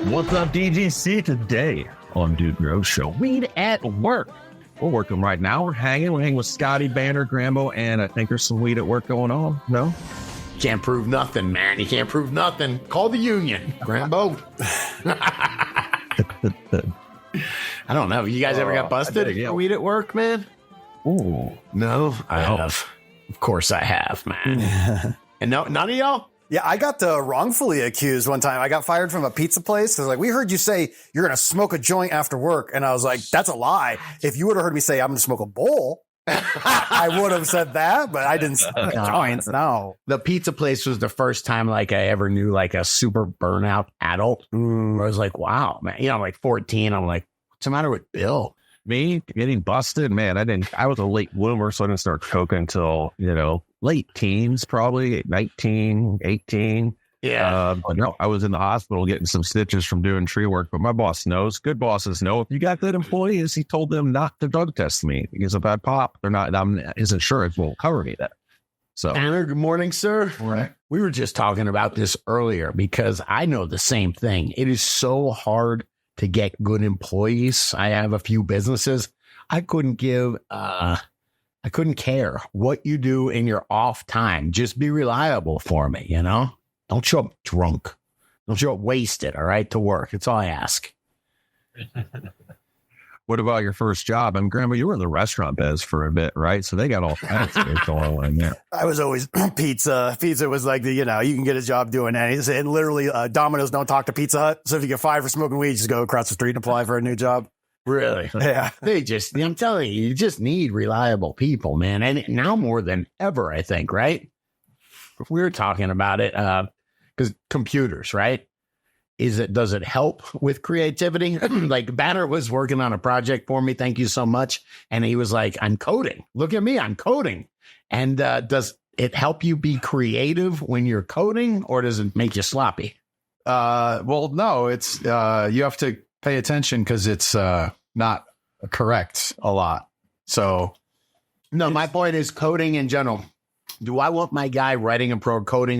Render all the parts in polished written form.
What's up, DGC? Today on Dude Grows Show, weed at work. We're working right now. We're hanging with Scotty, Banner, Grambo, and I think there's some weed at work going on. No? Can't prove nothing, man. You can't prove nothing. Call the union, Grambo. I don't know. You guys ever got busted for weed at work, man? Ooh. No, I have. Of course I have, man. And no, none of y'all? Yeah, I got wrongfully accused one time. I got fired from a pizza place. They're like, we heard you say you're going to smoke a joint after work. And I was like, that's a lie. If you would have heard me say I'm going to smoke a bowl, I would have said that, but I didn't smoke joints. No. The pizza place was the first time like I ever knew like a super burnout adult. I was like, wow, man. You know, I'm like 14. I'm like, what's the matter with Bill? Me getting busted? Man, I was a late bloomer, so I didn't start coking until, late teens, probably 19, 18. Yeah. But no, I was in the hospital getting some stitches from doing tree work, but my boss knows, good bosses know, if you got good employees, he told them not to drug test me because if I pop, his insurance won't cover me then. So, Anna, good morning, sir. Right. We were just talking about this earlier because I know the same thing. It is so hard to get good employees. I have a few businesses. I couldn't care what you do in your off time. Just be reliable for me, Don't show up drunk. Don't show up wasted, all right, to work. That's all I ask. What about your first job? Grandma, you were in the restaurant biz for a bit, right? So they got all kinds of stuff going on there. I was always pizza. Pizza was like you can get a job doing anything. And literally, Domino's don't talk to Pizza Hut. So if you get fired for smoking weed, just go across the street and apply for a new job. Really? Yeah. I'm telling you just need reliable people, man. And now more than ever, I think, right? We were talking about it because computers, right? Does it help with creativity? Like Banner was working on a project for me. Thank you so much. And he was like, I'm coding. Look at me. I'm coding. And does it help you be creative when you're coding or does it make you sloppy? Well, no, it's you have to pay attention because it's not correct a lot. So no, my point is coding in general. Do I want my guy coding a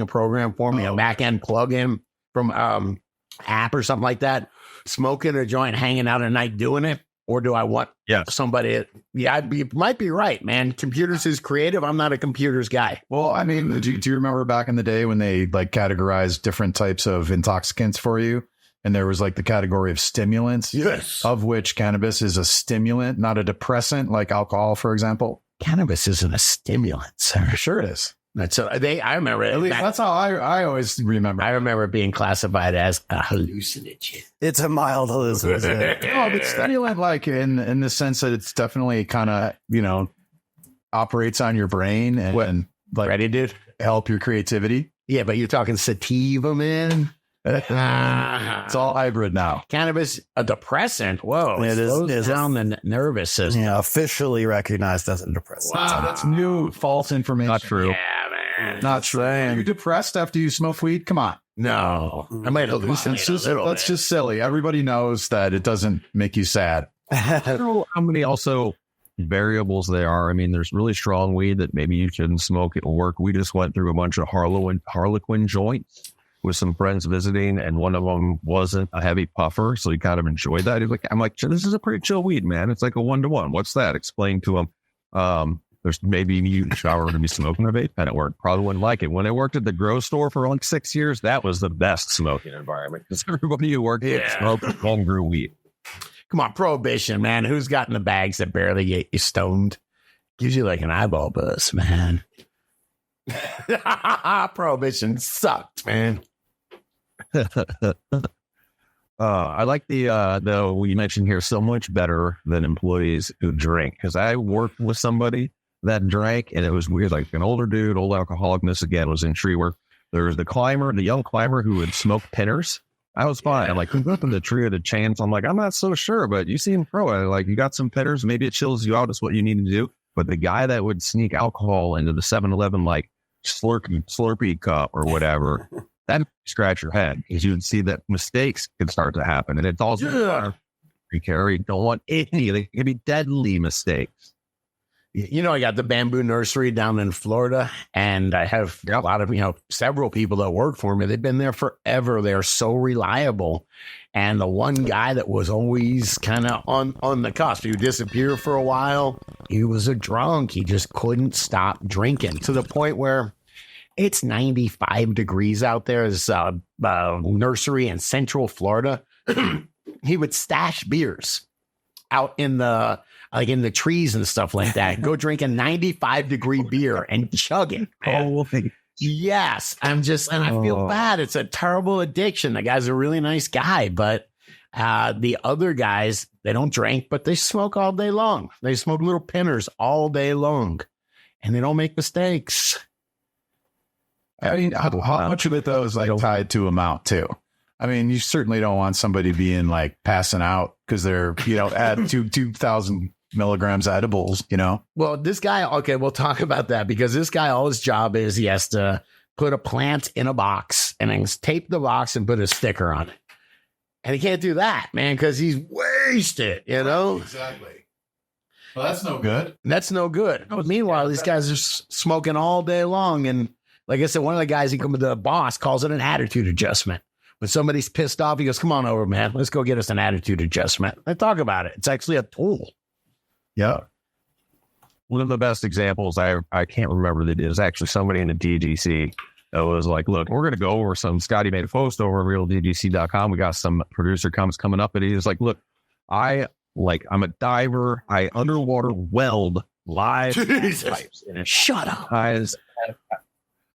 program for me, a back-end plugin from app or something like that, smoking a joint, hanging out at night doing it? Or do I want somebody? Yeah, you might be right, man. Computers is creative. I'm not a computers guy. Well, I mean, do you remember back in the day when they like categorized different types of intoxicants for you? And there was like the category of stimulants, yes, of which cannabis is a stimulant, not a depressant like alcohol, for example. Cannabis isn't a stimulant, sir. Sure it is. I remember it. At least that's how I always remember. I remember it being classified as a hallucinogen. It's a mild hallucinogen. No, but stimulant, like in the sense that it's definitely kind of, operates on your brain and like ready, dude, help your creativity. Yeah, but you're talking sativa, man. It's all hybrid now. Cannabis, a depressant. Whoa, it slows down the nervous system. Yeah, officially recognized as a depressant. Wow, that's new false information. Not true. Yeah, man. Not true. Are you depressed after you smoke weed? Come on. No, I might hallucinate. That's just silly. Everybody knows that it doesn't make you sad. I don't know how many also variables there are. I mean, there's really strong weed that maybe you shouldn't smoke at work. We just went through a bunch of Harlequin joints with some friends visiting, and one of them wasn't a heavy puffer, so he kind of enjoyed that. I'm like, this is a pretty chill weed, man. It's like a 1-to-1. What's that? Explain to him. There's maybe you shower to be smoking a vape pen at work. Probably wouldn't like it. When I worked at the grow store for like 6 years, that was the best smoking environment because everybody who worked there smoked home grew weed. Come on, prohibition, man. Who's got in the bags that barely get you stoned? Gives you like an eyeball buzz, man. Prohibition sucked, man. I like the we mentioned here so much better than employees who drink, because I worked with somebody that drank and it was weird, like an older dude, old alcoholic. And this again was in tree work. There was the young climber who would smoke pinners. I was fine. I'm like, who's up in the tree or the chains? I'm like, I'm not so sure, but you seem pro. Like, you got some pinners, maybe it chills you out. Is what you need to do. But the guy that would sneak alcohol into the 7-Eleven, like Slurpee cup or whatever, that scratch your head, because you would see that mistakes could start to happen. And it's also carry. Don't want any. They can be deadly mistakes. I got the bamboo nursery down in Florida, and I have a lot of, several people that work for me. They've been there forever. They're so reliable. And the one guy that was always kind of on the cusp, he would disappear for a while. He was a drunk. He just couldn't stop drinking to the point where it's 95 degrees out there. There's a nursery in Central Florida. He would stash beers out in the trees and stuff like that. Go drink a 95-degree beer and chug it. Man. Yes, and I feel bad. It's a terrible addiction. The guy's a really nice guy, but the other guys, they don't drink, but they smoke all day long. They smoke little pinners all day long, and they don't make mistakes. I mean, how much of it though is like tied to amount too? I mean, you certainly don't want somebody being like passing out because they're, add 2,000 milligrams edibles, Well, this guy, okay, we'll talk about that because this guy, all his job is he has to put a plant in a box and then tape the box and put a sticker on it. And he can't do that, man, because he's wasted, Exactly. Well, that's no good. That's no good. Meanwhile, these guys are smoking all day long. And like I said, one of the guys, the boss calls it an attitude adjustment. When somebody's pissed off, he goes, come on over, man. Let's go get us an attitude adjustment. Let's talk about it. It's actually a tool. Yeah. One of the best examples, I can't remember that is actually somebody in the DGC that was like, look, we're going to go over Scotty made a post over at realdgc.com. We got some producer comments coming up, and he was like, look, I'm a diver. I underwater weld live pipes. And Shut up.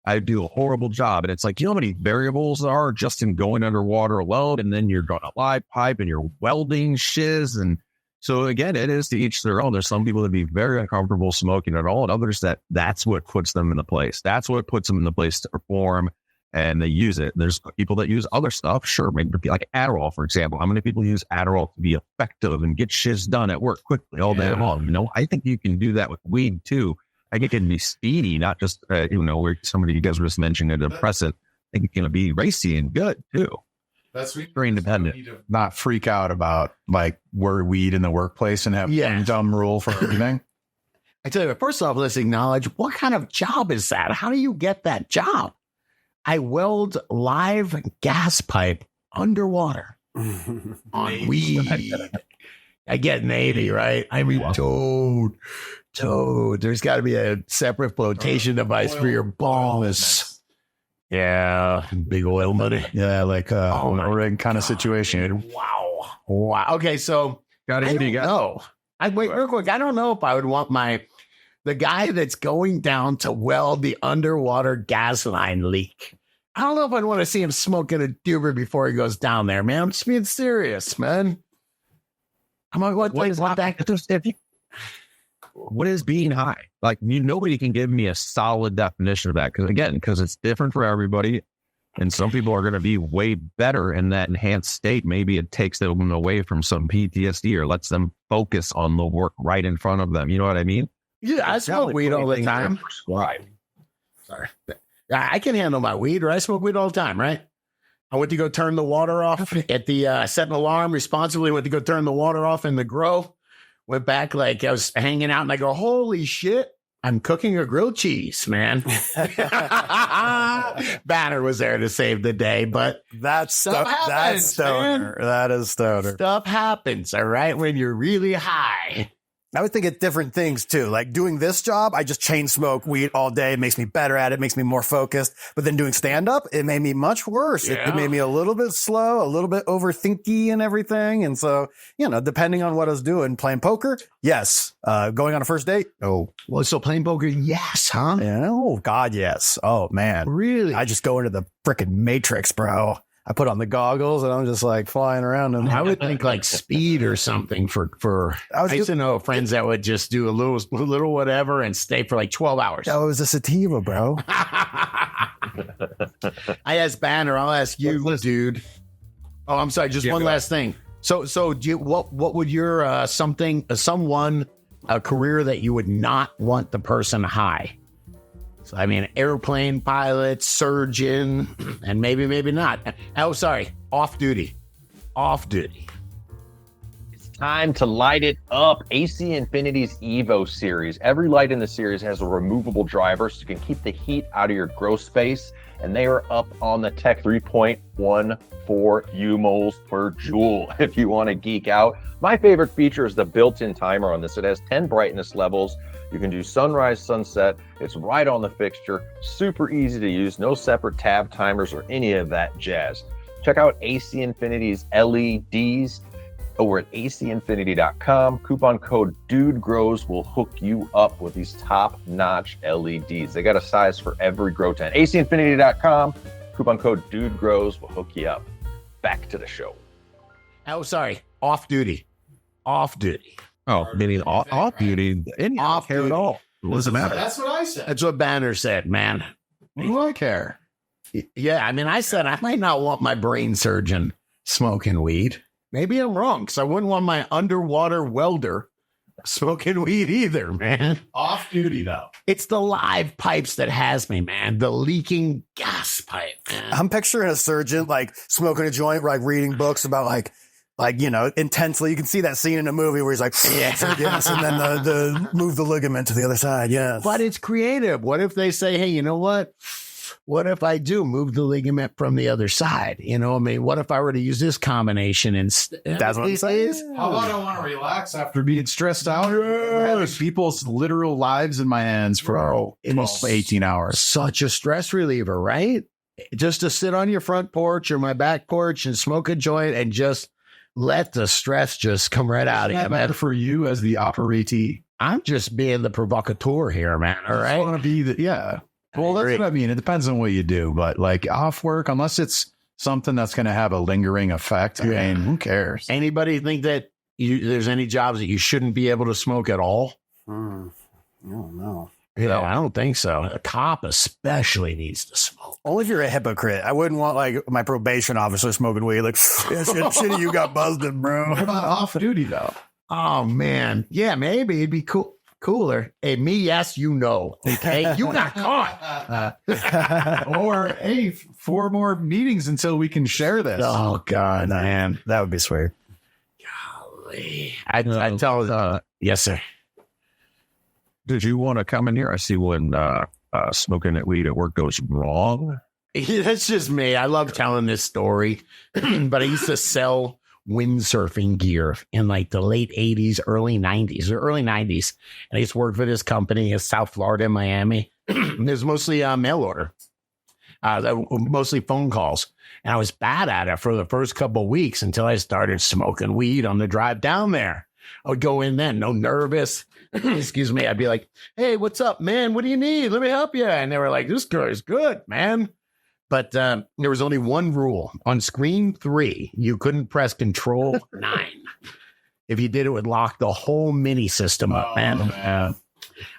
I do a horrible job. And it's like, how many variables there are just in going underwater weld, and then you're going to live pipe and you're welding shiz. And so again, it is to each their own. There's some people that be very uncomfortable smoking at all, and others that's what puts them in the place. That's what puts them in the place to perform, and they use it. There's people that use other stuff. Sure, maybe like Adderall, for example. How many people use Adderall to be effective and get shiz done at work quickly all day long? I think you can do that with weed too. I think it can be speedy, not just, where somebody you guys were just mentioning a depressant. I think it can be racy and good too. That's very independent. Not freak out about like weed in the workplace and have some dumb rule for everything. I tell you, first off, let's acknowledge what kind of job is that? How do you get that job? I weld live gas pipe underwater on weed. I get Navy, right? I mean, toad. There's got to be a separate flotation device for your balls. Yeah, big oil money. Yeah, like a rig kind of situation. Wow. Okay, so Got it. Who do you got? No, wait real quick. I don't know if I would want the guy that's going down to weld the underwater gas line leak. I don't know if I'd want to see him smoking a doober before he goes down there, man. I'm just being serious, man. I'm like, what is being high? Like, nobody can give me a solid definition of that because it's different for everybody. And some people are going to be way better in that enhanced state. Maybe it takes them away from some PTSD or lets them focus on the work right in front of them. You know what I mean? Yeah, I smoke weed all the time. Sorry. I can handle my weed, or I smoke weed all the time, right? I went to go turn the water off at the set an alarm responsibly. Went to go turn the water off in the grow. Went back like I was hanging out, and I go, "Holy shit! I'm cooking a grilled cheese, man." Banner was there to save the day, but that's stoner. Man. That is stoner. Stuff happens, all right, when you're really high. I would think of different things too. Like doing this job, I just chain smoke weed all day. It makes me better at it, makes me more focused. But then doing stand up, it made me much worse. Yeah. It made me a little bit slow, a little bit overthinky and everything. And so, depending on what I was doing, playing poker, yes. Going on a first date, oh, well, so playing poker, yes, huh? Yeah. Oh God, yes. Oh man, really? I just go into the freaking Matrix, bro. I put on the goggles and I'm just like flying around. And I would think like speed or something I used to know friends that would just do a little whatever and stay for like 12 hours. That was a sativa, bro. I asked Banner. I'll ask you, dude. Oh, I'm sorry. Just one last thing. So do you, what would your a career that you would not want the person high? So, I mean, airplane pilot, surgeon, and maybe not. Oh, sorry. Off duty. It's time to light it up. AC Infinity's Evo series. Every light in the series has a removable driver so you can keep the heat out of your grow space. and they are up on the tech 3.14 UMols per joule. If you want to geek out, my favorite feature is the built-in timer on this. It has 10 brightness levels. You can do sunrise, sunset. It's right on the fixture. Super easy to use. No separate tab timers or any of that jazz. Check out AC Infinity's LEDs over at acinfinity.com. Coupon code DUDEGROWS will hook you up with these top-notch LEDs. They got a size for every grow tent. acinfinity.com. Coupon code DUDEGROWS will hook you up. Back to the show. Oh, sorry. Off duty. Off duty. Oh, meaning off duty. Any Off care at duty. all. What does it matter? That's what I said. That's what Banner said, man. What do I care? Yeah, I mean, I said I might not want my brain surgeon smoking weed. Maybe I'm wrong, because I wouldn't want my underwater welder smoking weed either, man. Off duty, though. It's the live pipes that has me, man. The leaking gas pipe, man. I'm picturing a surgeon like smoking a joint, like reading books about like intensely. You can see that scene in a movie where he's like, yes, and then the move the ligament to the other side. Yeah, But it's creative. What if they say, hey, you know what? What if I do move the ligament from the other side? You know, I mean, what if I were to use this combination instead? That's what I'm saying. How about I want to relax after being stressed out? Having people's literal lives in my hands for Bro, 12 to 18 hours. Such a stress reliever, right? Just to sit on your front porch or my back porch and smoke a joint and just let the stress just come right out of you, Isn't that man. better for you as the operatee? I'm just being the provocateur here, man. All I right. want to be the, yeah. Well, that's agree. what I mean. It depends on what you do, but like off work, unless it's something that's going to have a lingering effect, I Yeah. mean, who cares? Anybody think that there's any jobs that you shouldn't be able to smoke at all? I don't know. You know, I don't think so. A cop especially needs to smoke. Only if you're a hypocrite. I wouldn't want like my probation officer smoking weed. Like, yeah, shit, you got buzzed, bro. What about off duty though? Oh man, yeah, maybe it'd be cooler. Hey, me, yes, you know. Okay, you got caught. Or hey, 4 more meetings until we can share this. Oh God, man. That would be sweet. Golly. I tell yes, sir. Did you want to come in here? I see when smoking at weed at work goes wrong. That's just me. I love telling this story, but I used to sell windsurfing gear in like the late 80s, early 90s, And I used to work for this company in South Florida and Miami. It was mostly mail order, mostly phone calls. And I was bad at it for the first couple of weeks until I started smoking weed on the drive down there. I would go in then, no nervous. Excuse me. I'd be like, hey, what's up, man? What do you need? Let me help you. And they were like, this girl is good, man. But there was only one rule. On screen 3, you couldn't press Control 9. If you did, it would lock the whole mini system up, man. Man.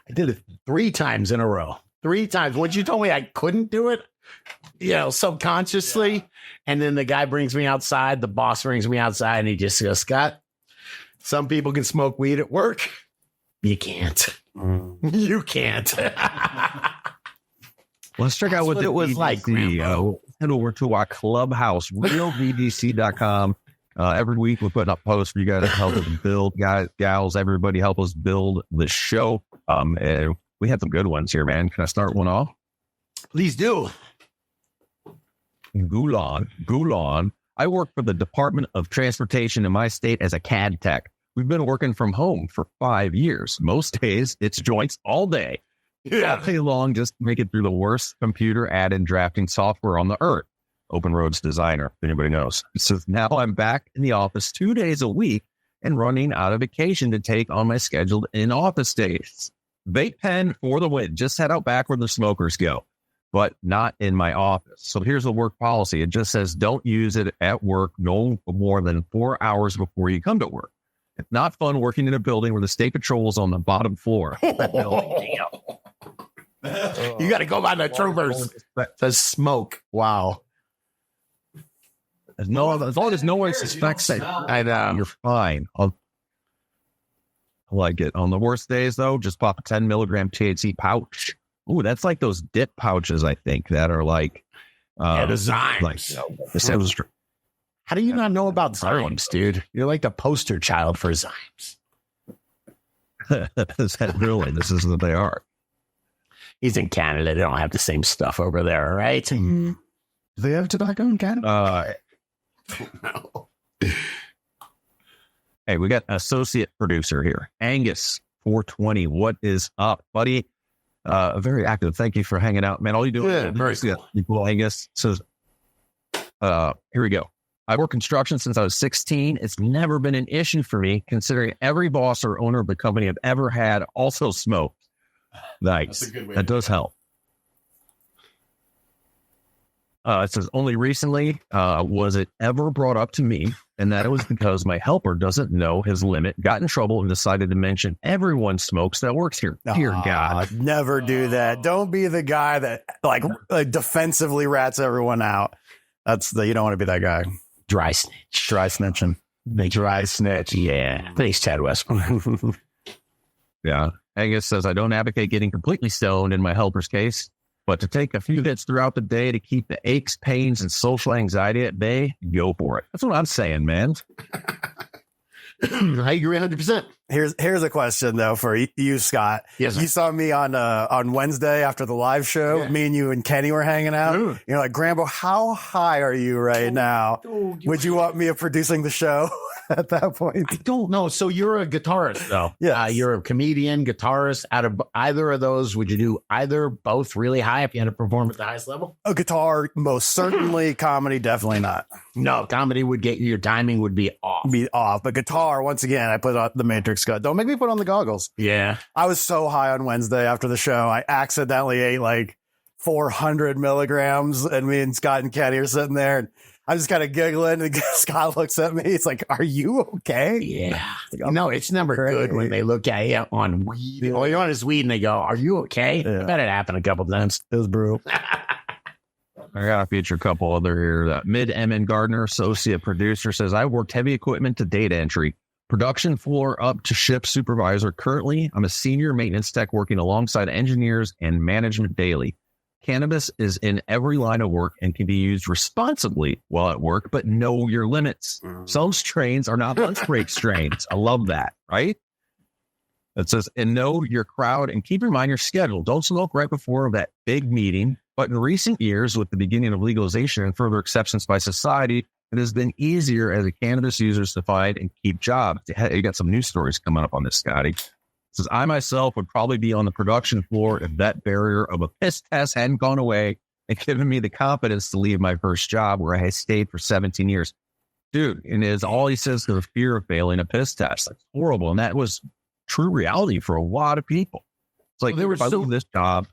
I did it 3 times in a row. 3 times. Once you told me I couldn't do it, you know, subconsciously. Yeah. And then the guy brings me outside. The boss brings me outside and he just goes, Scott, some people can smoke weed at work. You can't. You can't. Let's check out what it was like. Head over to our clubhouse, realvdc.com. Every week we're putting up posts for you guys to help us build, gals, everybody help us build the show. And we have some good ones here, man. Can I start one off? Please do. Goulon. I work for the Department of Transportation in my state as a CAD tech. We've been working from home for 5 years. Most days it's joints all day. All day long, just make it through the worst computer add-in drafting software on the earth. Open Roads Designer, if anybody knows. So now I'm back in the office 2 days a week and running out of vacation to take on my scheduled in-office days. Vape pen for the win. Just head out back where the smokers go, but not in my office. So here's the work policy. It just says don't use it at work no more than 4 hours before you come to work. It's not fun working in a building where the state patrol is on the bottom floor. You got to go by the troopers. The smoke. Wow. As long as no one suspects that, I know. you're fine. I like it. On the worst days, though, just pop a 10 milligram THC pouch. Ooh, that's like those dip pouches, I think, that are like... the Zymes. Like, the sounds. How do you not know about Zymes, dude? You're like the poster child for Zymes. Is that really? This is what they are. He's in Canada. They don't have the same stuff over there, right? Do they have tobacco in Canada? No. Hey, we got associate producer here, Angus 420. What is up, buddy? Very active. Thank you for hanging out, man. All you do Yeah, very cool. Angus says, here we go. I work construction since I was 16. It's never been an issue for me, considering every boss or owner of the company I've ever had also smoked. Nice. That does help. It says, only recently was it ever brought up to me, and that it was because my helper doesn't know his limit, got in trouble, and decided to mention everyone smokes that works here. Dear God. Never do that. Don't be the guy that like defensively rats everyone out. You don't want to be that guy. Dry snitch. Dry snitching. Dry snitch. Yeah. Thanks, Chad Westbrook. Yeah. Angus says, I don't advocate getting completely stoned in my helper's case, but to take a few hits throughout the day to keep the aches, pains, and social anxiety at bay, go for it. That's what I'm saying, man. I agree 100%. Here's a question though for you, Scott. Yes, sir. You saw me on Wednesday after the live show. Yeah. Me and you and Kenny were hanging out. Mm. You're like, Grambo, how high are you right now? Would you want me producing the show at that point? I don't know. So you're a guitarist, though. Yeah. You're a comedian, guitarist. Out of either of those, would you do either, both really high if you had to perform at the highest level? A guitar, most certainly. Comedy, definitely not. No, comedy would get you, your timing would be off. Be off. But guitar, once again, I put on the Matrix cut. Don't make me put on the goggles. Yeah. I was so high on Wednesday after the show. I accidentally ate like 400 milligrams, and me and Scott and Kenny are sitting there, and I'm just kind of giggling. And Scott looks at me. It's like, "Are you okay?" Yeah. Like, No, it's never good when they look at you on weed. All you're on is weed, and they go, "Are you okay?" Yeah. I bet it happened a couple times. It was brutal. I got to feature a couple other here. Mid MN Gardner, associate producer, says, I worked heavy equipment to data entry, production floor up to ship supervisor. Currently, I'm a senior maintenance tech working alongside engineers and management daily. Cannabis is in every line of work and can be used responsibly while at work, but know your limits. Some strains are not lunch break strains. I love that, right? It says, and know your crowd and keep in mind your schedule. Don't smoke right before that big meeting. But in recent years, with the beginning of legalization and further acceptance by society, it has been easier as a cannabis user to find and keep jobs. You got some news stories coming up on this, Scotty. It says, I myself would probably be on the production floor if that barrier of a piss test hadn't gone away and given me the confidence to leave my first job where I had stayed for 17 years. Dude, and is all he says to the fear of failing a piss test. That's horrible. And that was true reality for a lot of people. It's like, Well, if I leave this job,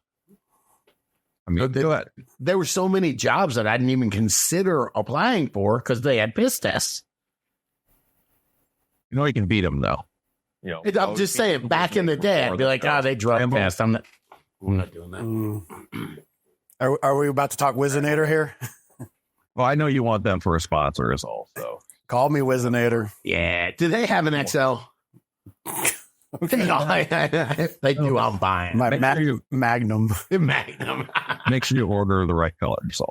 I mean, go ahead. There were so many jobs that I didn't even consider applying for because they had piss tests. You know, you can beat them though. You know, I'm just saying, back in the day, I'd be like, "Oh, they drug test." I'm not doing that. Are we about to talk Wizinator here? Well, I know you want them for a sponsor is all. So Call me Wizinator. Yeah. Do they have an XL? They do. I'm buying My Make sure you- Magnum. Magnum. make sure you order the right color. So,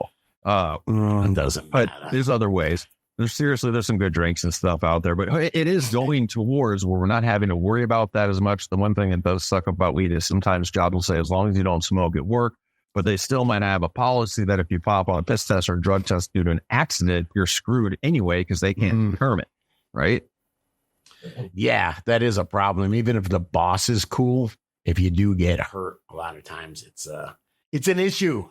It doesn't but matter. there's other ways. There's some good drinks and stuff out there, but it is going towards where we're not having to worry about that as much. The one thing that does suck about weed is sometimes jobs will say, as long as you don't smoke at work, but they still might have a policy that if you pop on a piss test or a drug test due to an accident, you're screwed anyway because they can't determine, right? Yeah, that is a problem. Even if the boss is cool, if you do get hurt, a lot of times it's an issue.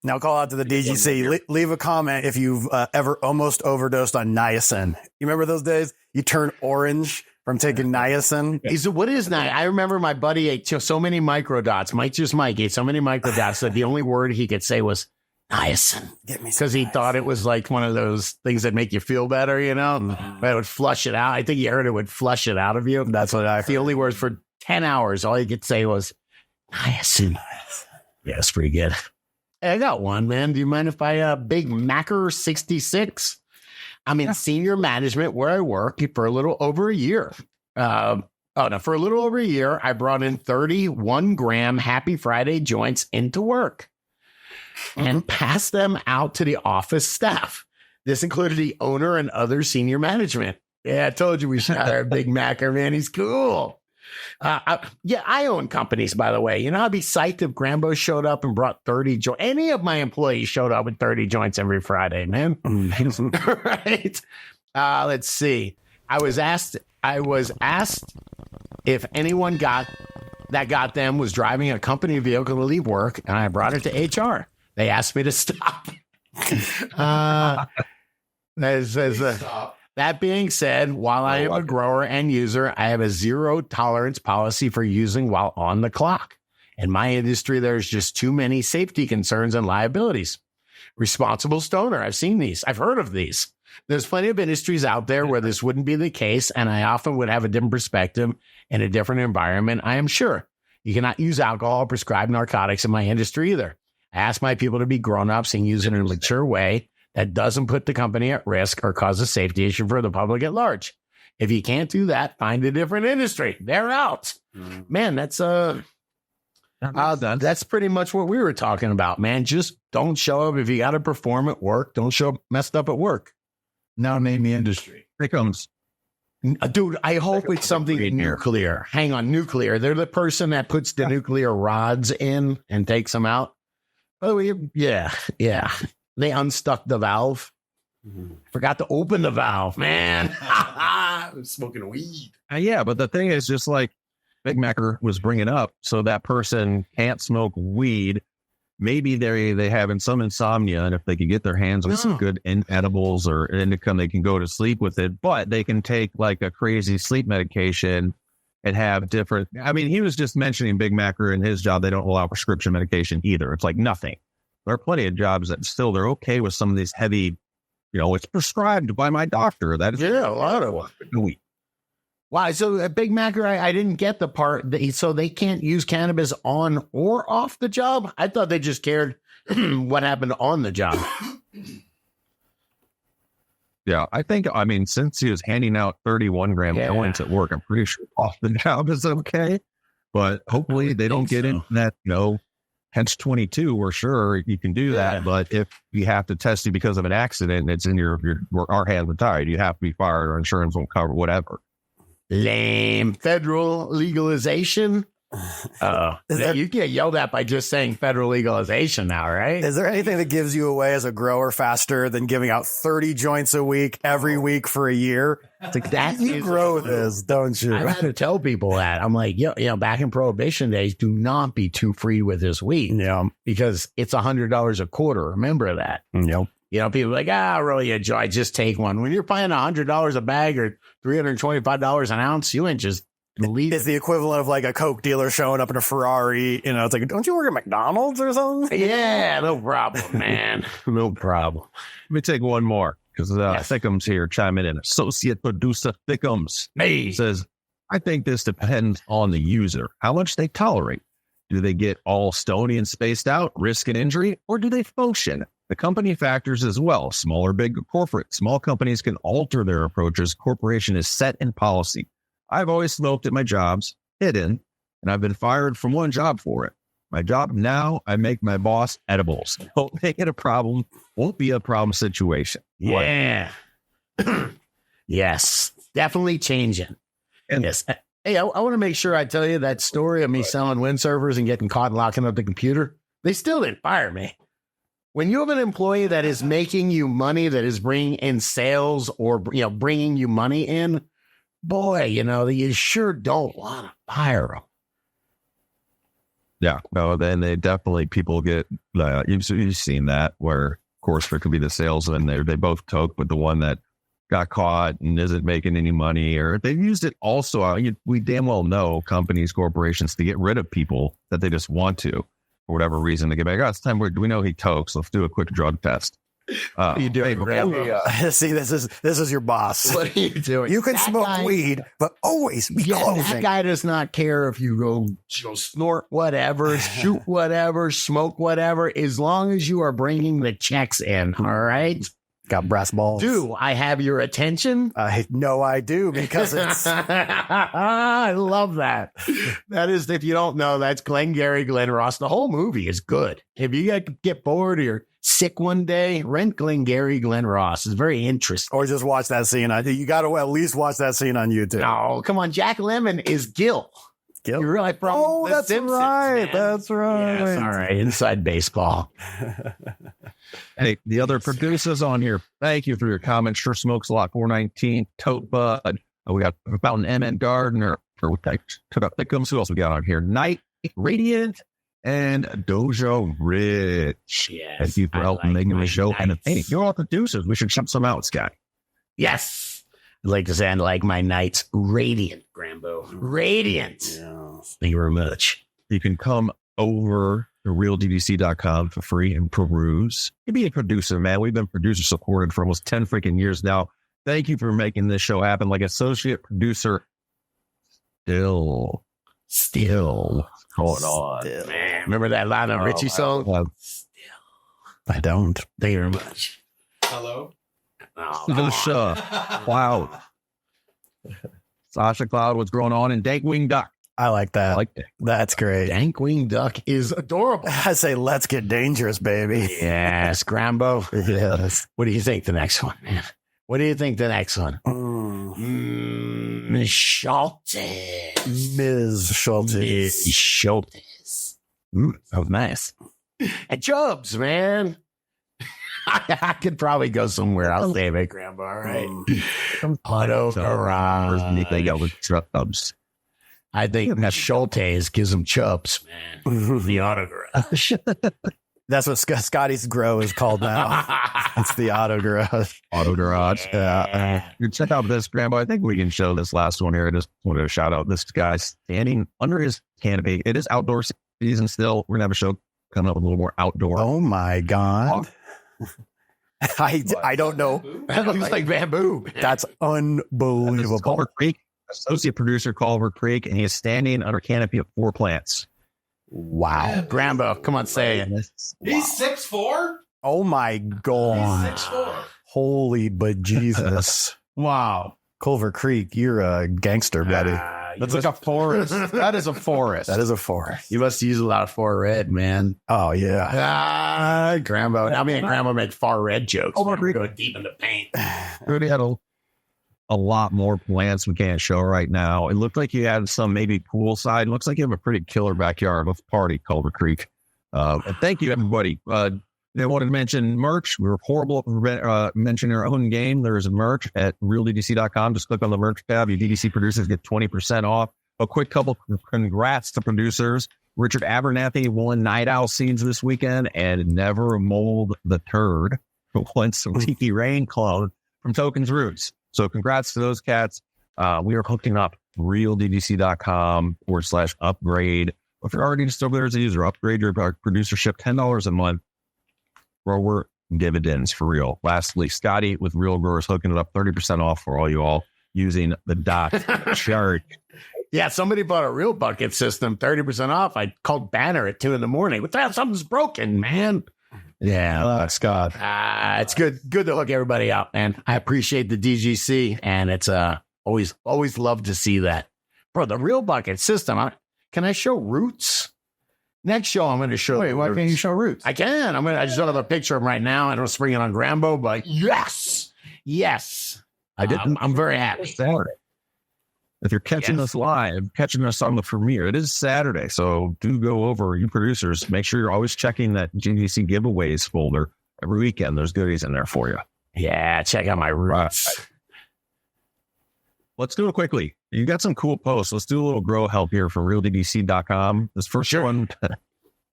Now call out to the DGC. Leave a comment if you've ever almost overdosed on niacin. You remember those days? You turn orange from taking niacin. He said, "What is that?" I remember my buddy ate so many microdots. Mike ate so many microdots that the only word he could say was niacin. Get me Because he thought it was like one of those things that make you feel better, you know? That would flush it out. I think he heard it would flush it out of you. That's what I. The only words for 10 hours, all he could say was niacin. Yeah, it's pretty good. Hey, I got one, man. Do you mind if I Big Macker 66? I'm in senior management where I work for a little over a year. For a little over a year, I brought in 31 gram Happy Friday joints into work and passed them out to the office staff. This included the owner and other senior management. Yeah, I told you we should hire Big Macker, man. He's cool. I own companies, by the way. You know, I'd be psyched if Grambo showed up and brought 30 joints. Any of my employees showed up with 30 joints every Friday, man. Right? Let's see. I was asked if anyone got them was driving a company vehicle to leave work, and I brought it to HR. They asked me to stop. That being said, while I am a grower and user, I have a zero tolerance policy for using while on the clock. In my industry, there's just too many safety concerns and liabilities. Responsible stoner. I've seen these. I've heard of these. There's plenty of industries out there where this wouldn't be the case, and I often would have a different perspective in a different environment, I am sure. You cannot use alcohol or prescribed narcotics in my industry either. I ask my people to be grown-ups and use it in a mature way that doesn't put the company at risk or cause a safety issue for the public at large. If you can't do that, find a different industry. They're out. Man, that's pretty much what we were talking about, man. Just don't show up. If you got to perform at work, don't show up messed up at work. Now name the industry. Here comes. Dude, I hope it's something nuclear. Hang on, nuclear. They're the person that puts the nuclear rods in and takes them out. Oh, yeah. They unstuck the valve. Forgot to open the valve, man. I was smoking weed. Yeah, but the thing is, just like Big Macker was bringing up, so that person can't smoke weed. Maybe they having some insomnia, and if they can get their hands on some good edibles or indica, they can go to sleep with it. But they can take like a crazy sleep medication and have different. I mean, he was just mentioning Big Macker in his job. They don't allow prescription medication either. It's like nothing. There are plenty of jobs that still they're okay with some of these heavy. It's prescribed by my doctor. That is a lot of weed. Why? So Big Macker, I didn't get the part so they can't use cannabis on or off the job. I thought they just cared what happened on the job. Yeah, I mean, since he was handing out 31 gram joints at work, I'm pretty sure off the job is okay. But hopefully they don't get in that, hence 22. We're sure you can do that. But if you have to test you because of an accident and it's in our hands are tied, you have to be fired or insurance won't cover whatever. Lame. Federal legalization. You get yelled at by just saying federal legalization now, right? Is there anything that gives you away as a grower faster than giving out 30 joints a week every week for a year? It's like that you grow this, don't you? I have to tell people that. I'm like, back in Prohibition days, do not be too free with this weed. Yeah, because it's $100 a quarter. Remember that. Yep. People are like, really enjoy. Just take one. When you're paying $100 a bag or $325 an ounce, you ain't just believe it's the equivalent of like a Coke dealer showing up in a Ferrari. It's like, don't you work at McDonald's or something? Yeah, no problem, man. No problem. Let me take one more because Thickums here chiming in. Associate producer Thickums says, I think this depends on the user, how much they tolerate. Do they get all stony and spaced out, risk an injury, or do they function? The company factors as well. Small or big corporate. Small companies can alter their approaches. Corporation is set in policy. I've always smoked at my jobs, hidden, and I've been fired from one job for it. My job now, I make my boss edibles. Don't make it a problem. Won't be a problem situation. Yeah. Yes. Definitely changing. And yes. Hey, I want to make sure I tell you that story of me selling windsurfers and getting caught locking up the computer. They still didn't fire me. When you have an employee that is making you money, that is bringing in sales or, bringing you money in, boy, you sure don't want to fire them. Yeah, no, then they definitely, people get, you've seen that where, of course, there could be the salesman, they both toke, but the one that got caught and isn't making any money, or they've used it also. We damn well know companies, corporations, to get rid of people that they just want to. For whatever reason, to get back. It's time. We know he tokes. Let's do a quick drug test. What are you doing? See, this is your boss. What are you doing? You can smoke weed, but always be closing. That guy does not care if you go snort whatever, shoot whatever, smoke whatever, as long as you are bringing the checks in. All right. Got brass balls. Do I have your attention? I know I do, because it's... I love that. That is, if you don't know, that's Glengarry Glen Ross. The whole movie is good. If you get bored or sick one day, rent Glengarry Glen Ross. It's very interesting. Or just watch that scene. You got to at least watch that scene on YouTube. No, come on. Jack Lemmon is Gil. Gil? You realize from Oh, The that's Simpsons, right. man. That's right. Yes, all right. Inside baseball. Hey, the other producers on here, thank you for your comments. Sure Smokes a lot. 419, Tote Bud. We got Fountain M.N. Gardner. Took up Thickums. Who else we got on here? Night, Radiant, and Dojo Rich. Yes. Thank you for I helping like making my the show. And nights. hey, you're all producers. We should jump some out, Scott. Yes. I'd like to say I like my nights radiant, Grambo. Radiant. Yes. Thank you very much. You can come over to realddc.com for free and peruse. You be a producer, man. We've been producer supported for almost 10 freaking years now. Thank you for making this show happen. Like associate producer, still going on. Still. Man, remember that Lionel Richie song? I don't. Thank you very much. Hello. Oh, Cloud. Sasha Cloud, what's going on? And Dank Wing Duck. I like that. I like that. That's great. Dank Wing Duck is adorable. I say, let's get dangerous, baby. Yes, Grambo. Yes. What do you think the next one, man? What do you think the next one? Mm. Schultz. Ms. Schultz. Ms. Schultz. That was nice. And Chubbs, man. I could probably go somewhere. I'll save it, Grandpa. All right. Auto garage. They go with Chubbs. I think Schultz gives him Chubbs, man. The auto garage. That's what Scotty's Grow is called now. It's the Auto Garage. Auto Garage. Yeah. You check out this, Grandpa. I think we can show this last one here. I just wanted to shout out this guy standing under his canopy. It is outdoor season still. We're going to have a show coming up with a little more outdoor. Oh my God. I don't know. That looks like bamboo. That's This is unbelievable. Culver Creek, associate producer Culver Creek, and he is standing under canopy of 4 plants. Wow. Grambo, come on, say it. He's 6'4". Oh my He's God. 6'4". Holy bejesus. Wow. Culver Creek, you're a gangster, buddy. That's like a forest. That is a forest. That is a forest. You must use a lot of far red, man. Oh, yeah. Grambo. I mean, Grambo make far red jokes. Oh, my We're going deep in the paint. We already had a lot more plants we can't show right now. It looked like you had some maybe poolside. It looks like you have a pretty killer backyard. Let's party, Culver Creek. And thank you, everybody. I wanted to mention merch. We were horrible at mentioning our own game. There is a merch at realddc.com. Just click on the merch tab. Your DDC producers get 20% off. A quick couple congrats to producers. Richard Abernathy won Night Owl Scenes this weekend and Never Mold the Turd won some Tiki Rain clone from Tokens Roots. So congrats to those cats. We are hooking up realddc.com/upgrade. If you're already just over there as a user, upgrade your producership $10 a month. Grower dividends for real. Lastly, Scotty with Real Growers hooking it up 30% off for all you all using the dot chart. Yeah, somebody bought a real bucket system, 30% off. I called Banner at 2 a.m. What the hell? Something's broken, man. Yeah. Scott. It's good to hook everybody up, man. I appreciate the DGC, and it's always love to see that. Bro, the real bucket system. Can I show roots? Next show, I'm going to show. Wait, why roots. can't you show roots? I can. I just don't have a picture of them right now. I don't spring it on Grambo, but yes. I didn't. I'm very happy. Saturday. If you're catching us live, catching us on the premiere, it is Saturday. So do go over, you producers. Make sure you're always checking that GDC giveaways folder every weekend. There's goodies in there for you. Yeah, check out my roots. Let's do it quickly. You got some cool posts. Let's do a little grow help here from realddc.com. This first one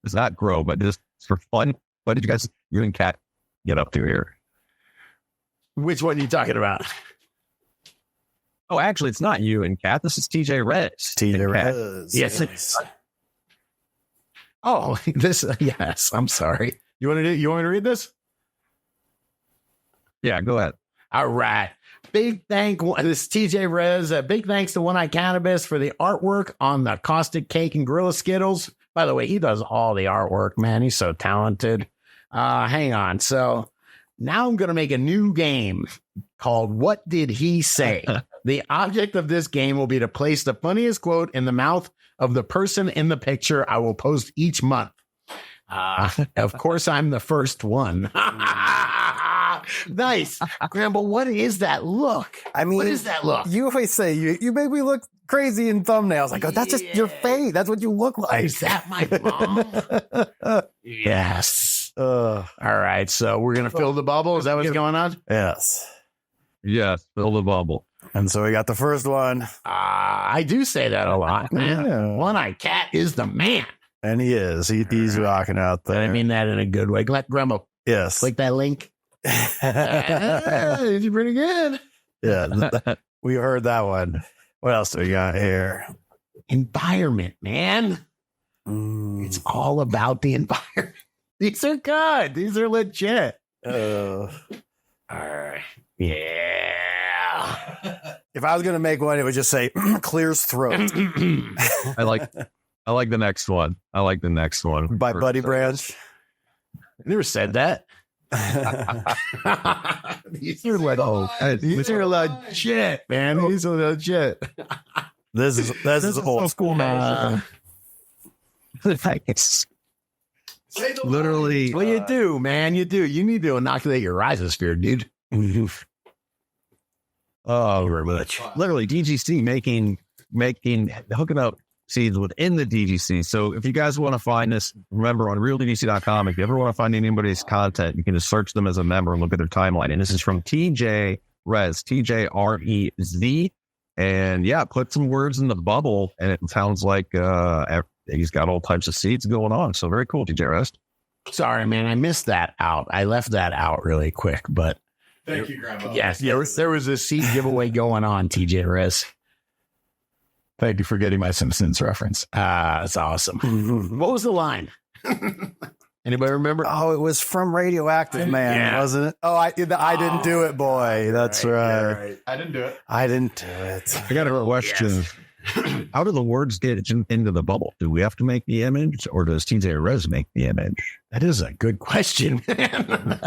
is not grow, but just for fun. What did you and Kat get up to here? Which one are you talking about? Oh, actually, it's not you and Kat. This is TJ Rez. TJ Rez. Yes. Oh, this. Yes. I'm sorry. You want me to read this? Yeah, go ahead. All right. This is TJ Rez. Big thanks to One Eye Cannabis for the artwork on the Caustic Cake and Gorilla Skittles. By the way, he does all the artwork, man. He's so talented. Hang on. So now I'm going to make a new game called What Did He Say? The object of this game will be to place the funniest quote in the mouth of the person in the picture I will post each month. Of course, I'm the first one. Nice. Gramble, what is that look? I mean, What is that look? You always say you make me look crazy in thumbnails. I go, that's just your face. That's what you look like. Is that my mom? Yes. All right. So we're going to fill the bubble. Is that what's going on? Yes. Yes, fill the bubble. And so we got the first one, I do say that a lot, man. Yeah. One-eyed cat is the man. and he is. He's rocking out But there. I mean that in a good way. Let Grandma yes. click that link. It's pretty good. Yeah. We heard that one. What else do we got here? Environment, man. It's all about the environment. These are good. These are legit. Uh, All right. Yeah. if I was going to make one, it would just say clears throat I like the next one. I like the next one. by Buddy Branch. Never said that. These are like, these are legit, man. These are legit. This is old school, man. Literally, Well, you do, man. You do. You need to inoculate your rhizosphere, dude. oh, very much. Literally, DGC making hooking up seeds within the DGC. So if you guys want to find this, remember on realdgc.com, if you ever want to find anybody's content, you can just search them as a member and look at their timeline. And this is from TJ Rez, TJREZ. And yeah, put some words in the bubble, and it sounds like he's got all types of seeds going on. So very cool, TJ Rez. Sorry, man. I missed that out. I left that out really quick, but Thank you, Grandma. yes, there was a seed giveaway going on, TJ Rez. Thank you for getting my Simpsons reference. That's awesome. What was the line? Anybody remember? Oh, it was from Radioactive Man, Yeah. wasn't it? Oh, I didn't do it, boy. That's right. I didn't do it. I didn't do it. I got a question. How do the words get into the bubble? Do we have to make the image, or does TJ Rez make the image? That is a good question, man.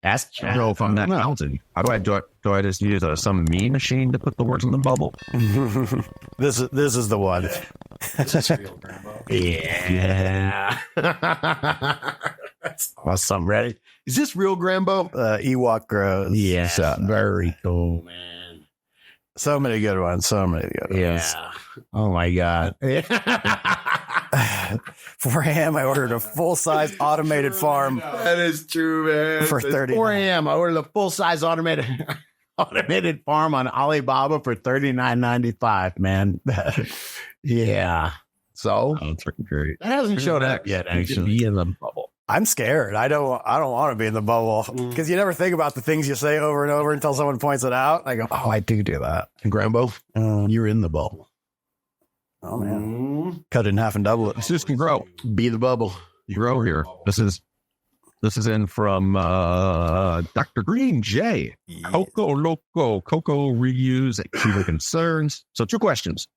Ask I don't know if I'm that talented. How do I just use some meme machine to put the words in the bubble? This is the one. Yeah. That's awesome. Ready? Is this real, Grambo? Ewok grows. Yes. Very cool, man. So many good ones. So many good ones. Yeah. Oh, my God. 4 a.m. I ordered a full-size automated farm That is true, man. for 30. 4 a.m. I ordered a full-size automated farm on Alibaba for $39.95, man. Yeah. So Oh, it's freaking great. that hasn't showed up yet, actually. Be in the bubble. I'm scared. I don't want to be in the bubble because you never think about the things you say over and over until someone points it out. I go, oh, I do that. Grambo, you're in the bubble. Oh man, cut it in half and double it. This can grow. Be the bubble. Grow here. This is in from Dr. Green J. Coco Loco. Coco reuse exceeding concerns. So 2 questions.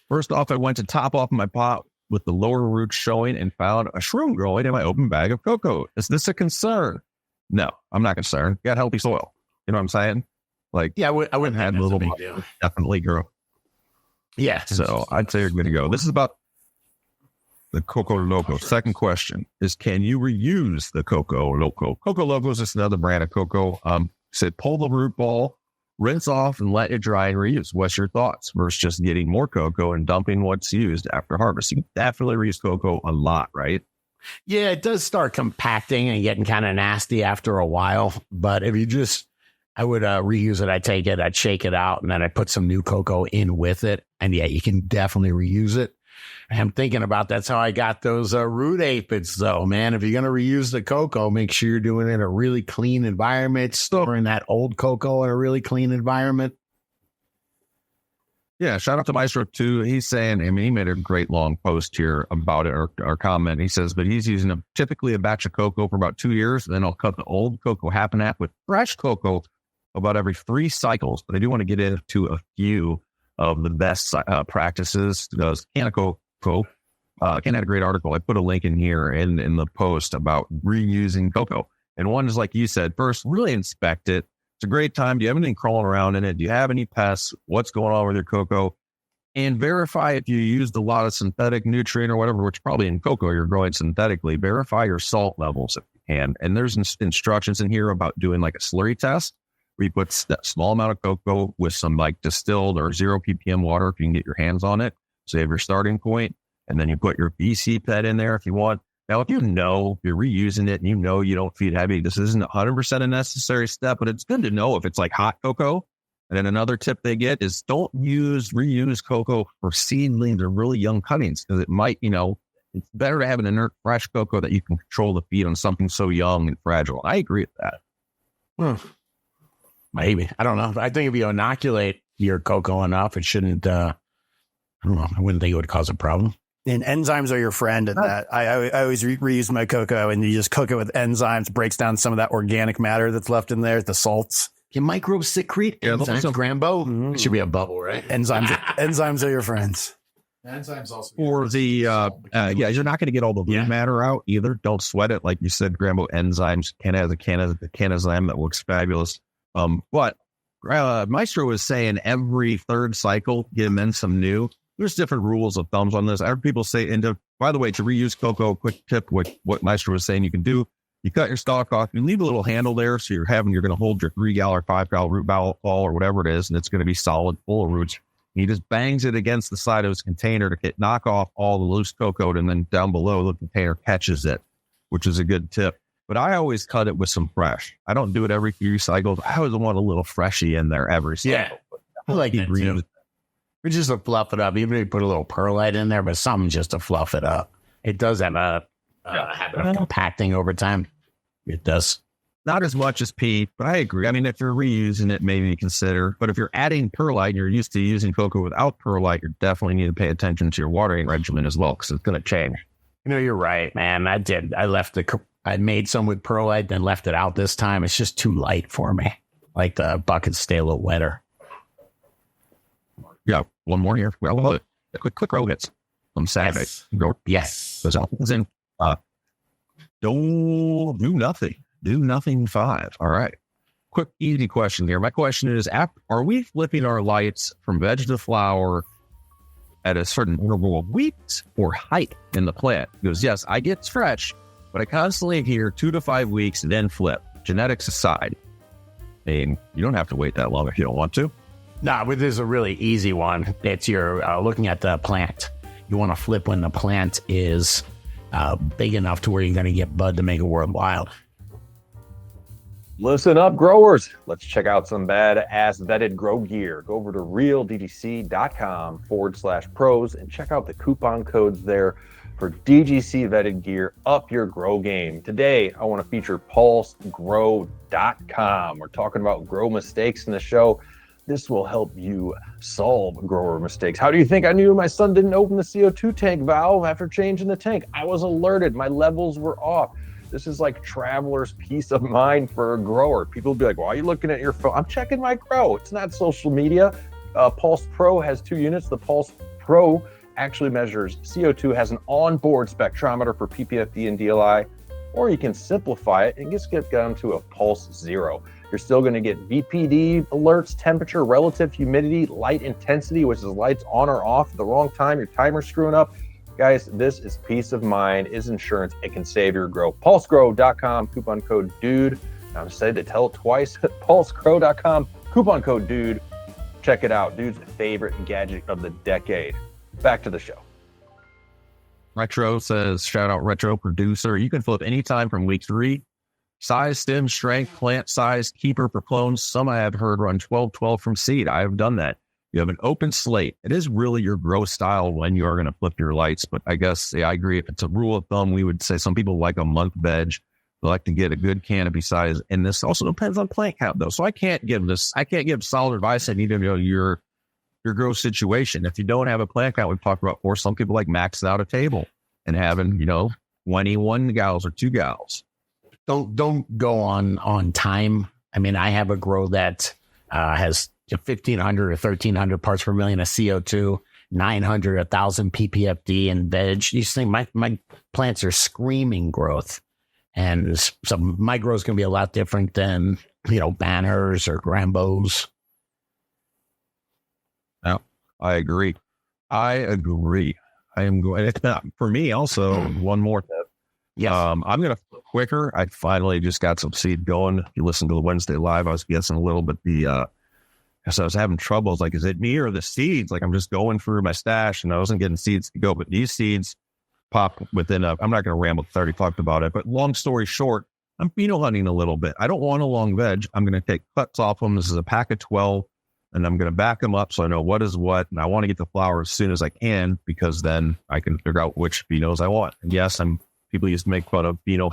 First off, I went to top off my pot with the lower roots showing and found a shroom growing in my open bag of cocoa. Is this a concern? No, I'm not concerned. Got healthy soil. You know what I'm saying? Like, Yeah, I wouldn't had have a little big bit. deal. definitely grow. Yeah. So I'd say you're good to go. This is about the Coco Loco. Second question is, can you reuse the Coco Loco? Coco Loco is just another brand of cocoa. Said pull the root ball, rinse off, and let it dry and reuse. What's your thoughts versus just getting more cocoa and dumping what's used after harvest? You can definitely reuse cocoa a lot, right? Yeah, it does start compacting and getting kind of nasty after a while. But if you just, I would reuse it. I'd take it, I'd shake it out, and then I'd put some new cocoa in with it. And yeah, you can definitely reuse it. I'm thinking about that's how I got those root aphids, though, man. If you're going to reuse the cocoa, make sure you're doing it in a really clean environment, storing that old cocoa in a really clean environment. Yeah, shout out to Maestro too. He's saying, I mean, he made a great long post here about it, or comment. He says, but he's using typically a batch of cocoa for about 2 years. Then I'll cut the old cocoa half and half with fresh cocoa about every 3 cycles. But I do want to get into a few of the best practices. Does Canico Ken had a great article. I put a link in here in the post about reusing cocoa. And one is like you said, first, really inspect it. It's a great time. Do you have anything crawling around in it? Do you have any pests? What's going on with your cocoa? And verify if you used a lot of synthetic nutrient or whatever, which probably in cocoa you're growing synthetically. Verify your salt levels if you can. And there's instructions in here about doing like a slurry test where you put a small amount of cocoa with some like distilled or 0 ppm water if you can get your hands on it. So you have your starting point, and then you put your BC pet in there if you want. Now, if you're reusing it and you don't feed heavy, this isn't 100% a necessary step, but it's good to know if it's like hot cocoa. And then another tip they get is don't reuse cocoa for seedlings or really young cuttings, because it might, it's better to have an inert fresh cocoa that you can control the feed on something so young and fragile. I agree with that. Maybe. I don't know. I think if you inoculate your cocoa enough, it shouldn't, I don't know. I wouldn't think it would cause a problem. And enzymes are your friend in that. I always reuse my cocoa, and you just cook it with enzymes, breaks down some of that organic matter that's left in there, the salts. Can microbes secrete enzymes, Grambo? Mm-hmm. It should be a bubble, right? Enzymes are your friends. Enzymes also. For the, you're not going to get all the root matter out either. Don't sweat it. Like you said, Grambo enzymes has a canazyme that works fabulous. But Maestro was saying every third cycle, get them in some new. There's different rules of thumbs on this. I heard people say, by the way, to reuse cocoa, quick tip, what Maestro was saying you can do, you cut your stalk off, you leave a little handle there, so you're going to hold your 3 gal or 5 gal root ball or whatever it is, and it's going to be solid, full of roots. He just bangs it against the side of his container to knock off all the loose cocoa, and then down below the container catches it, which is a good tip. But I always cut it with some fresh. I don't do it every few cycles. I always want a little freshy in there every cycle. Yeah, I like that too. We just to fluff it up. Even if you put a little perlite in there, but something just to fluff it up. It does have a habit of compacting over time. It does. Not as much as peat, but I agree. I mean, if you're reusing it, maybe consider. But if you're adding perlite and you're used to using cocoa without perlite, you definitely need to pay attention to your watering regimen as well, because it's going to change. You're right, man. I made some with perlite, then left it out this time. It's just too light for me. Like the buckets stay a little wetter. Yeah, one more here. Well, quick row hits on Saturday. Yes. Those albums in. Don't do nothing. Do nothing 5. All right. Quick, easy question here. My question is, are we flipping our lights from veg to flower at a certain interval of weeks or height in the plant? Because yes, I get stretch, but I constantly hear 2 to 5 weeks, then flip. Genetics aside. I mean, you don't have to wait that long if you don't want to. No, but this is a really easy one. It's looking at the plant. You want to flip when the plant is big enough to where you're going to get bud to make it worthwhile. Listen up, growers. Let's check out some badass vetted grow gear. Go over to realdgc.com/pros and check out the coupon codes there for DGC vetted gear. Up your grow game. Today, I want to feature pulsegrow.com. We're talking about grow mistakes in the show. This will help you solve grower mistakes. How do you think I knew my son didn't open the CO2 tank valve after changing the tank? I was alerted. My levels were off. This is like traveler's peace of mind for a grower. People will be like, why are you looking at your phone? I'm checking my grow. It's not social media. Pulse Pro has 2 units. The Pulse Pro actually measures CO2, has an onboard spectrometer for PPFD and DLI, or you can simplify it and just get down to a Pulse Zero. You're still going to get VPD alerts, temperature, relative humidity, light intensity, which is lights on or off at the wrong time, your timer's screwing up. Guys, this is peace of mind, is insurance. It can save your grow. PulseGrow.com, coupon code DUDE. I'm excited to tell it twice. PulseGrow.com, coupon code DUDE. Check it out. Dude's favorite gadget of the decade. Back to the show. Retro says, shout out Retro Producer. You can flip anytime from week 3. Size, stem, strength, plant size, keeper for clones. Some I have heard run 12-12 from seed. I have done that. You have an open slate. It is really your grow style when you are going to flip your lights. But I guess, I agree. If it's a rule of thumb, we would say some people like a month veg. They like to get a good canopy size. And this also depends on plant count, though. So I can't give solid advice. I need to know your grow situation. If you don't have a plant count, we've talked about before, some people like maxing out a table and having, 21 gals or 2 gals. Don't go on time. I mean, I have a grow that has 1,500 or 1,300 parts per million of CO2, 900, 1,000 PPFD and veg. You think my plants are screaming growth. And so my growth is going to be a lot different than, Banners or Grambos. Yeah, I agree. I agree. I am going. It's not for me. Also, one more tip. Yes. I'm going to flip quicker. I finally just got some seed going. If you listen to the Wednesday live, I was guessing a little bit so I was having trouble. I was like, is it me or the seeds? Like, I'm just going through my stash and I wasn't getting seeds to go. But these seeds pop within I'm not going to ramble 30 talked about it, but long story short, I'm pheno hunting a little bit. I don't want a long veg. I'm going to take cuts off them. This is a pack of 12. And I'm going to back them up so I know what is what. And I want to get the flower as soon as I can because then I can figure out which phenos I want. And yes, people used to make fun of pheno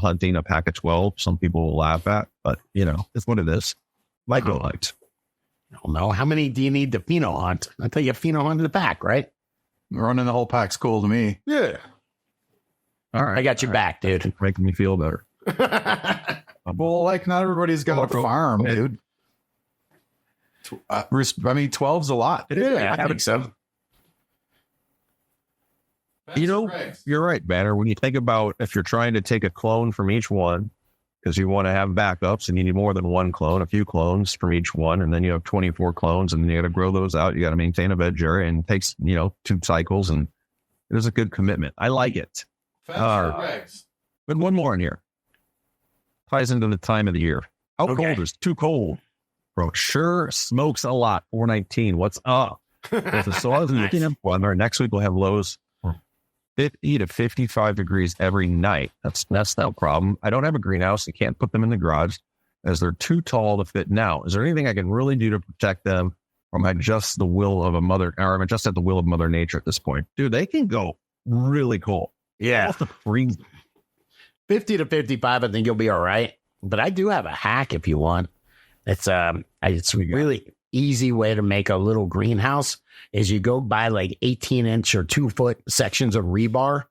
hunting a pack of 12. Some people will laugh at, but it's what it is. Like Wow. light. I don't know. How many do you need to pheno hunt? I tell you, pheno hunt in the pack, right? Running the whole pack's cool to me. Yeah. All right. I got your back, dude. Making me feel better. Well, like not everybody's got a farm, dude. I mean, 12's a lot. Yeah, I think so. You're right, Banner. When you think about if you're trying to take a clone from each one, because you want to have backups and you need more than one clone, a few clones from each one, and then you have 24 clones, and then you got to grow those out. You got to maintain a veg area, and it takes 2 cycles, and it is a good commitment. I like it. But one more in here ties into the time of the year. How Okay. cold is too cold? Bro, sure smokes a lot. 419. What's up? So I was looking at weather. Next week we'll have lows 50 to 55 degrees every night. That's no problem. I don't have a greenhouse. I can't put them in the garage as they're too tall to fit now. Is there anything I can really do to protect them from just the will of just at the will of Mother Nature at this point? Dude, they can go really cold. Yeah. Off the freeze. 50 to 55, I think you'll be all right. But I do have a hack if you want. It's a really easy way to make a little greenhouse is you go buy like 18-inch or 2-foot sections of rebar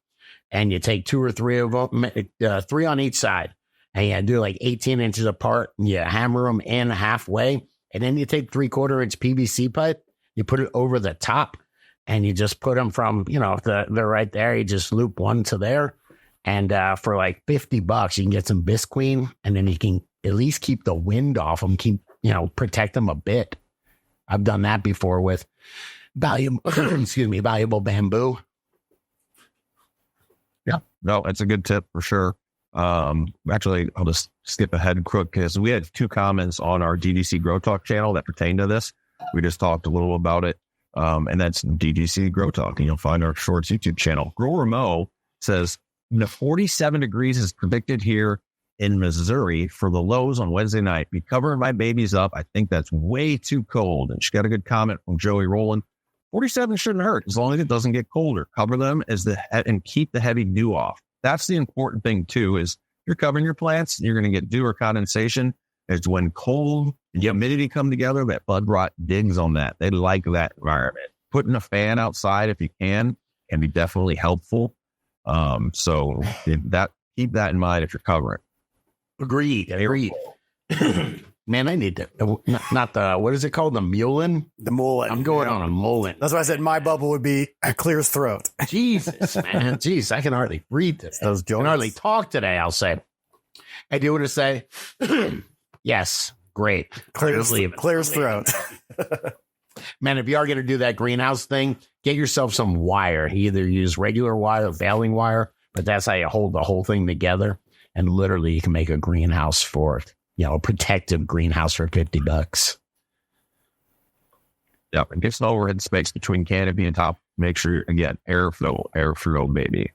and you take 2 or 3 of them, 3 on each side, and you do like 18 inches apart and you hammer them in halfway. And then you take 3/4-inch PVC pipe, you put it over the top and you just put them from, they're right there. You just loop one to there. And for like $50, you can get some Bisqueen, and then you can at least keep the wind off them, protect them a bit. I've done that before with valuable bamboo. Yeah, no, it's a good tip for sure. Actually, I'll just skip ahead quick because we had 2 comments on our DDC Grow Talk channel that pertain to this. We just talked a little about it, and that's DDC Grow Talk, and you'll find our Shorts YouTube channel. Grower Mo says, 47 degrees is predicted here in Missouri for the lows on Wednesday night. Be covering my babies up. I think that's way too cold. And she got a good comment from Joey Rowland. 47 shouldn't hurt as long as it doesn't get colder. Cover them and keep the heavy dew off. That's the important thing too, is you're covering your plants. You're going to get dew or condensation. It's when cold and humidity come together that bud rot digs on that. They like that environment. Putting a fan outside if you can be definitely helpful. So keep that in mind if you're covering. Agreed. Man, I need to, not the, what is it called? The mullein? The mullet. I'm going on a mullein. That's why I said my bubble would be a clear as throat. Jesus, man. Jeez, I can hardly breathe today. Those I can joints. hardly talk today, I'll say. I do want to say, yes, great. Clear Just leave it. clear as throat. Man, if you are going to do that greenhouse thing, get yourself some wire. You either use regular wire or baling wire, but that's how you hold the whole thing together. And literally, you can make a greenhouse for it. A protective greenhouse for $50. Yeah, and get some overhead space between canopy and top. Make sure, again, airflow, baby.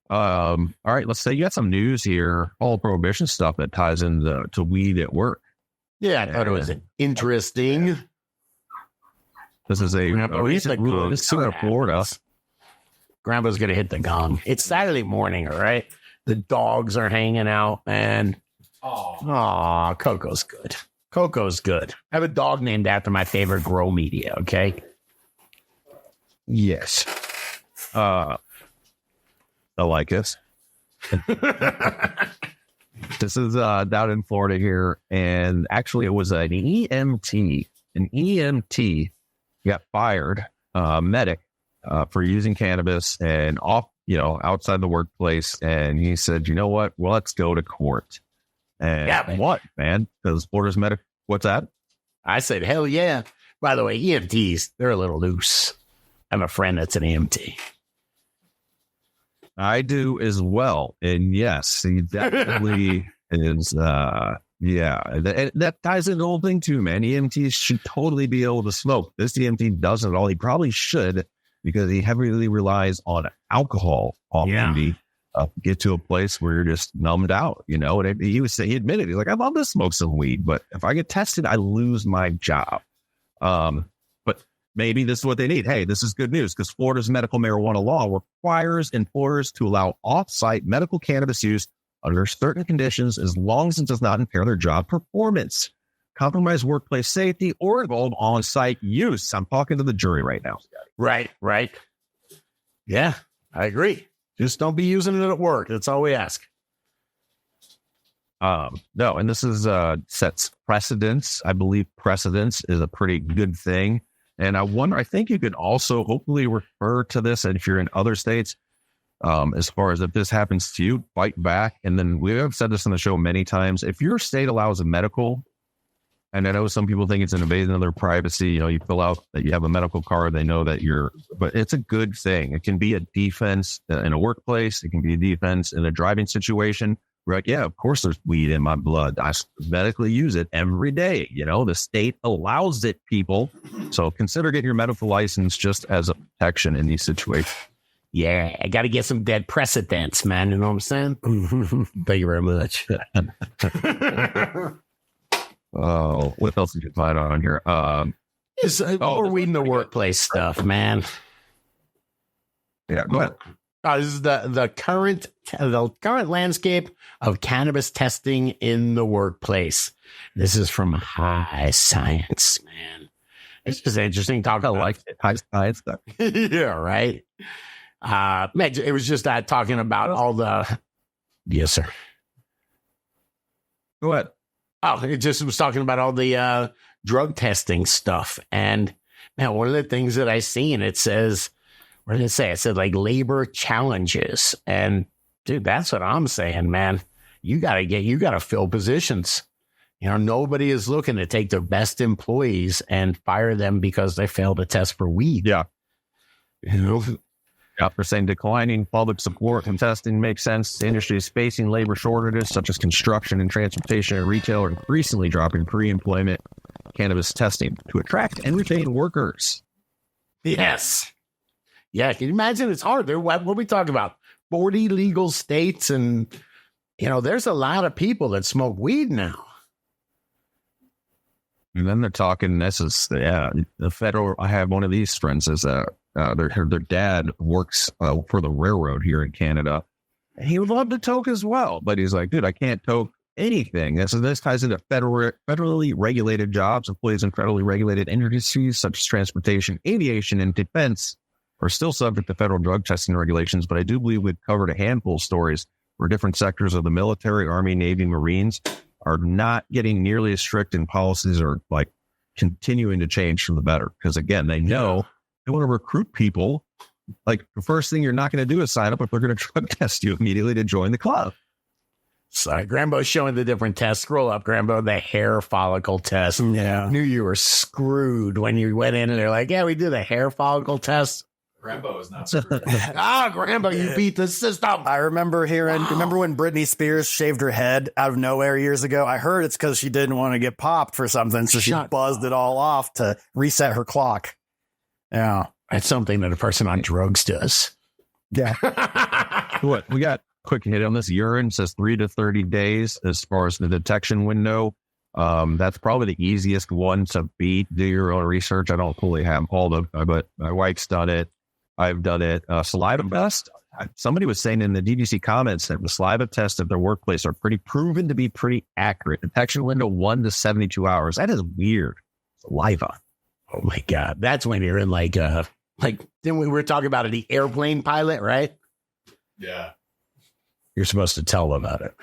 All right, let's say you got some news here, all prohibition stuff that ties into to weed at work. Yeah, I thought it was interesting. This is a recent rule. This is out of Florida. Grandpa's going to hit the gong. It's Saturday morning, all right? The dogs are hanging out, and Coco's good. Coco's good. I have a dog named after my favorite grow media, okay? Yes. I like this. This is down in Florida here, and actually it was an EMT. An EMT got fired, medic, for using cannabis and outside the workplace. And he said, you know what? Well, let's go to court. And what, man? Because Florida's medic. What's that? I said, hell yeah. By the way, EMTs, they're a little loose. have a friend that's an EMT. I do as well. And yes, he definitely is. That ties into the whole thing too, man. EMTs should totally be able to smoke. This EMT doesn't at all. He probably should, because he heavily relies on alcohol off duty. Get to a place where you're just numbed out, you know. And he admitted, he's like, I love to smoke some weed, but if I get tested, I lose my job. But maybe this is what they need. Hey, this is good news, because Florida's medical marijuana law requires employers to allow off-site medical cannabis use under certain conditions, as long as it does not impair their job performance, compromise workplace safety, or involve on-site use. I'm talking to the jury right now. Right. Yeah, I agree. Just don't be using it at work. That's all we ask. No, and this is sets precedents. I believe precedence is a pretty good thing. And I think you could also hopefully refer to this, and if you're in other states, as far as if this happens to you, fight back. And then we have said this on the show many times. If your state allows a medical, and I know some people think it's an invasion of their privacy, you know, you fill out that you have a medical card, they know that but it's a good thing. It can be a defense in a workplace. It can be a defense in a driving situation. We're like, yeah, of course there's weed in my blood. I medically use it every day. You know, the state allows it, people. So consider getting your medical license just as a protection in these situations. Yeah, I got to get some dead precedents, man. You know what I'm saying? Thank you very much. Oh, what else did you find on here? We're reading the workplace stuff, man. Yeah, go ahead. This is the current landscape of cannabis testing in the workplace. This is from High Science, man. It's just interesting talking about. I like it. High Science stuff. Yeah, right. Man, it was just talking about all the. Yes, sir. Go ahead. Oh, it just was talking about all the drug testing stuff. And man, one of the things that I seen, it says, what did it say? It said like labor challenges. And dude, that's what I'm saying, man. You got to fill positions. You know, nobody is looking to take their best employees and fire them because they failed to test for weed. Yeah. You know? Yeah, for saying declining public support and testing makes sense. The industry is facing labor shortages, such as construction and transportation and retail, are increasingly dropping pre-employment cannabis testing to attract and retain workers. Yes. Yeah, can you imagine? It's hard. What are we talking about? 40 legal states, and, you know, there's a lot of people that smoke weed now. And then they're talking, this is, the federal, I have one of these friends is their dad works for the railroad here in Canada. And he would love to toke as well, but he's like, dude, I can't toke anything. This ties into federally regulated jobs. Employees in federally regulated industries such as transportation, aviation, and defense are still subject to federal drug testing regulations. But I do believe we've covered a handful of stories where different sectors of the military, Army, Navy, Marines are not getting nearly as strict, and policies are like continuing to change for the better. Because again, they know they want to recruit people. Like the first thing you're not going to do is sign up if they're going to drug test you immediately to join the club. Sorry, Grambo's showing the different tests. Scroll up, Grambo, the hair follicle test. Yeah. Knew you were screwed when you went in and they're like, yeah, we did a hair follicle test. Rambo is not screwed. Grambo, you beat the system. I remember remember when Britney Spears shaved her head out of nowhere years ago? I heard it's because she didn't want to get popped for something, so she buzzed it all off to reset her clock. Yeah. That's something that a person on drugs does. Yeah. What we got? Quick hit on this. Urine says 3 to 30 days as far as the detection window. That's probably the easiest one to beat. Do your own research. I don't fully have all the, but my wife's done it. I've done it. Saliva test. Somebody was saying in the DVC comments that the saliva tests at their workplace are proven to be pretty accurate. Detection window 1 to 72 hours. That is weird. Saliva. Oh my God. That's when you're in like then we were talking about the airplane pilot, right? Yeah. You're supposed to tell them about it.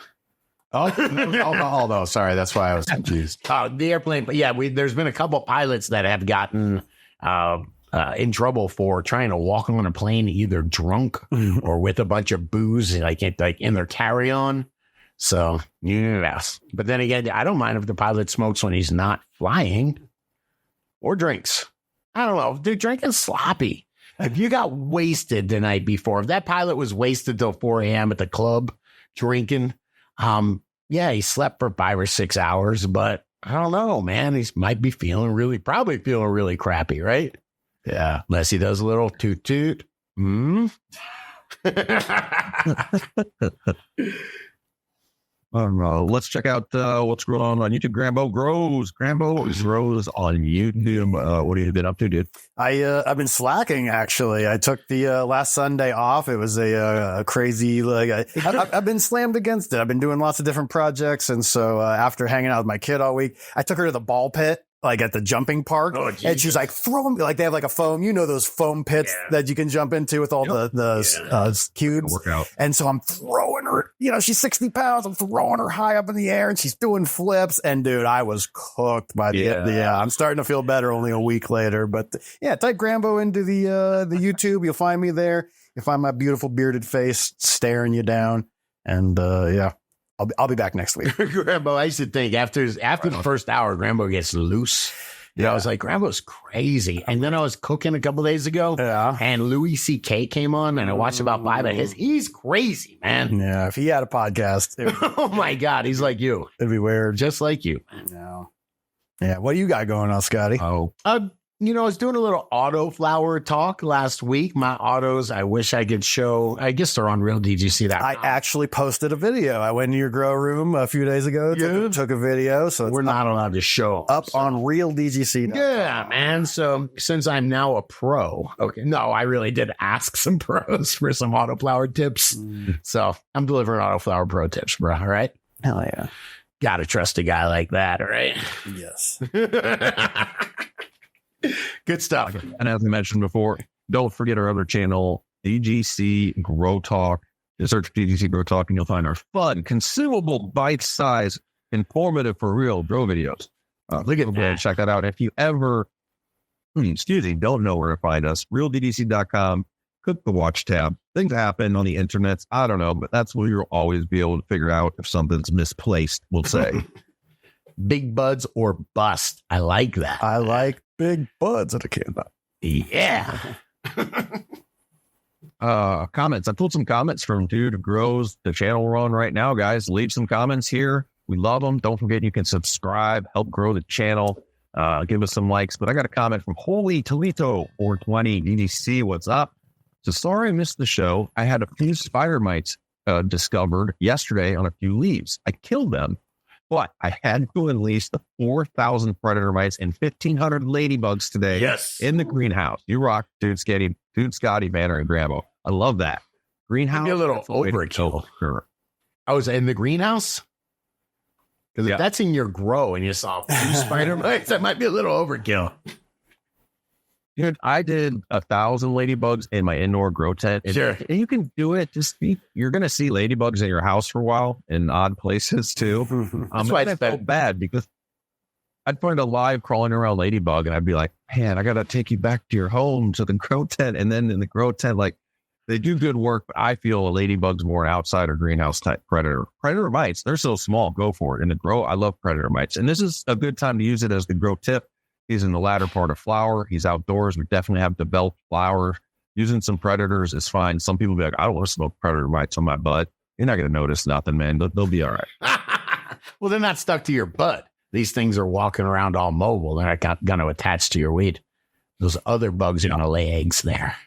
Oh, no, sorry. That's why I was confused. The airplane. But yeah, there's been a couple pilots that have gotten in trouble for trying to walk on a plane either drunk or with a bunch of booze, like in their carry-on. So, yes. But then again, I don't mind if the pilot smokes when he's not flying or drinks. I don't know. Dude, drinking sloppy. if you got wasted the night before, if that pilot was wasted till 4 a.m. at the club drinking, yeah, he slept for 5 or 6 hours, but I don't know, man. He might be probably feeling really crappy, right? Yeah. Unless he does a little toot toot. Let's check out what's going on YouTube. Grambo Grows. Grambo Grows on YouTube. What have you been up to, dude? I've been slacking, actually. I took the last Sunday off. It was a crazy, I've been slammed against it. I've been doing lots of different projects. And so after hanging out with my kid all week, I took her to the ball pit. Like at the jumping park, and she's like, throw them. Like they have like a foam, those foam pits that you can jump into with all the cubes. Workout. And so I'm throwing her, she's 60 pounds. I'm throwing her high up in the air and she's doing flips. And dude, I was cooked by the end. Yeah, I'm starting to feel better only a week later. But type Grambo into the YouTube. You'll find me there. You'll find my beautiful bearded face staring you down. And I'll be back next week. Grambo, I used to think after the first hour, Grambo gets loose. I was like, Grambo's crazy. And then I was cooking a couple days ago, and Louis C.K. came on, and I watched about 5 of his. He's crazy, man. Yeah, if he had a podcast, oh my God, he's like you. It'd be weird, just like you. No. Yeah, what do you got going on, Scotty? I was doing a little auto flower talk last week. My autos, I wish I could show. I guess they're on RealDGC.com. I actually posted a video. I went into your grow room a few days ago, took a video. So we're not allowed to show up on RealDGC.com. Yeah, man. So since I'm now a pro, I really did ask some pros for some auto flower tips. So I'm delivering auto flower pro tips, bro. All right. Hell yeah. Gotta trust a guy like that. All right. Yes. Good stuff. And as I mentioned before, don't forget our other channel, DGC Grow Talk. Just search DGC Grow Talk and you'll find our fun, consumable, bite-sized, informative for real grow videos. Look at that. Check that out. If you ever, don't know where to find us, RealDGC.com, click the watch tab. Things happen on the internet. I don't know, but that's where you'll always be able to figure out if something's misplaced, we'll say. Big buds or bust. I like that. I like big buds at a cannot. Yeah. Comments. I pulled some comments from Dude Who Grows, the channel we're on right now, guys. Leave some comments here. We love them. Don't forget you can subscribe, help grow the channel, give us some likes. But I got a comment from Holy Toledo 420 DDC. What's up? So sorry I missed the show. I had a few spider mites discovered yesterday on a few leaves. I killed them. But I had to unleash the 4,000 predator mites and 1,500 ladybugs today in the greenhouse. You rock, Dude Scotty, Banner, and Grambo. I love that. Greenhouse. Maybe a little overkill. Sure. I was in the greenhouse? Because if that's in your grow and you saw 2 spider mites, that might be a little overkill. Dude, I did 1,000 ladybugs in my indoor grow tent. Sure. And you can do it. You're going to see ladybugs in your house for a while in odd places too. That's why I felt bad because I'd find a live crawling around ladybug and I'd be like, man, I got to take you back to your home to the grow tent. And then in the grow tent, like they do good work, but I feel a ladybug's more an outside or greenhouse type predator. Predator mites, they're so small. Go for it. In the grow, I love predator mites. And this is a good time to use it as the grow tip. He's in the latter part of flower. He's outdoors. We definitely have to belt flower. Using some predators is fine. Some people be like, I don't want to smoke predator mites on my butt. You're not going to notice nothing, man. They'll be all right. Well, they're not stuck to your butt. These things are walking around all mobile. They're not going to attach to your weed. Those other bugs are going to lay eggs there.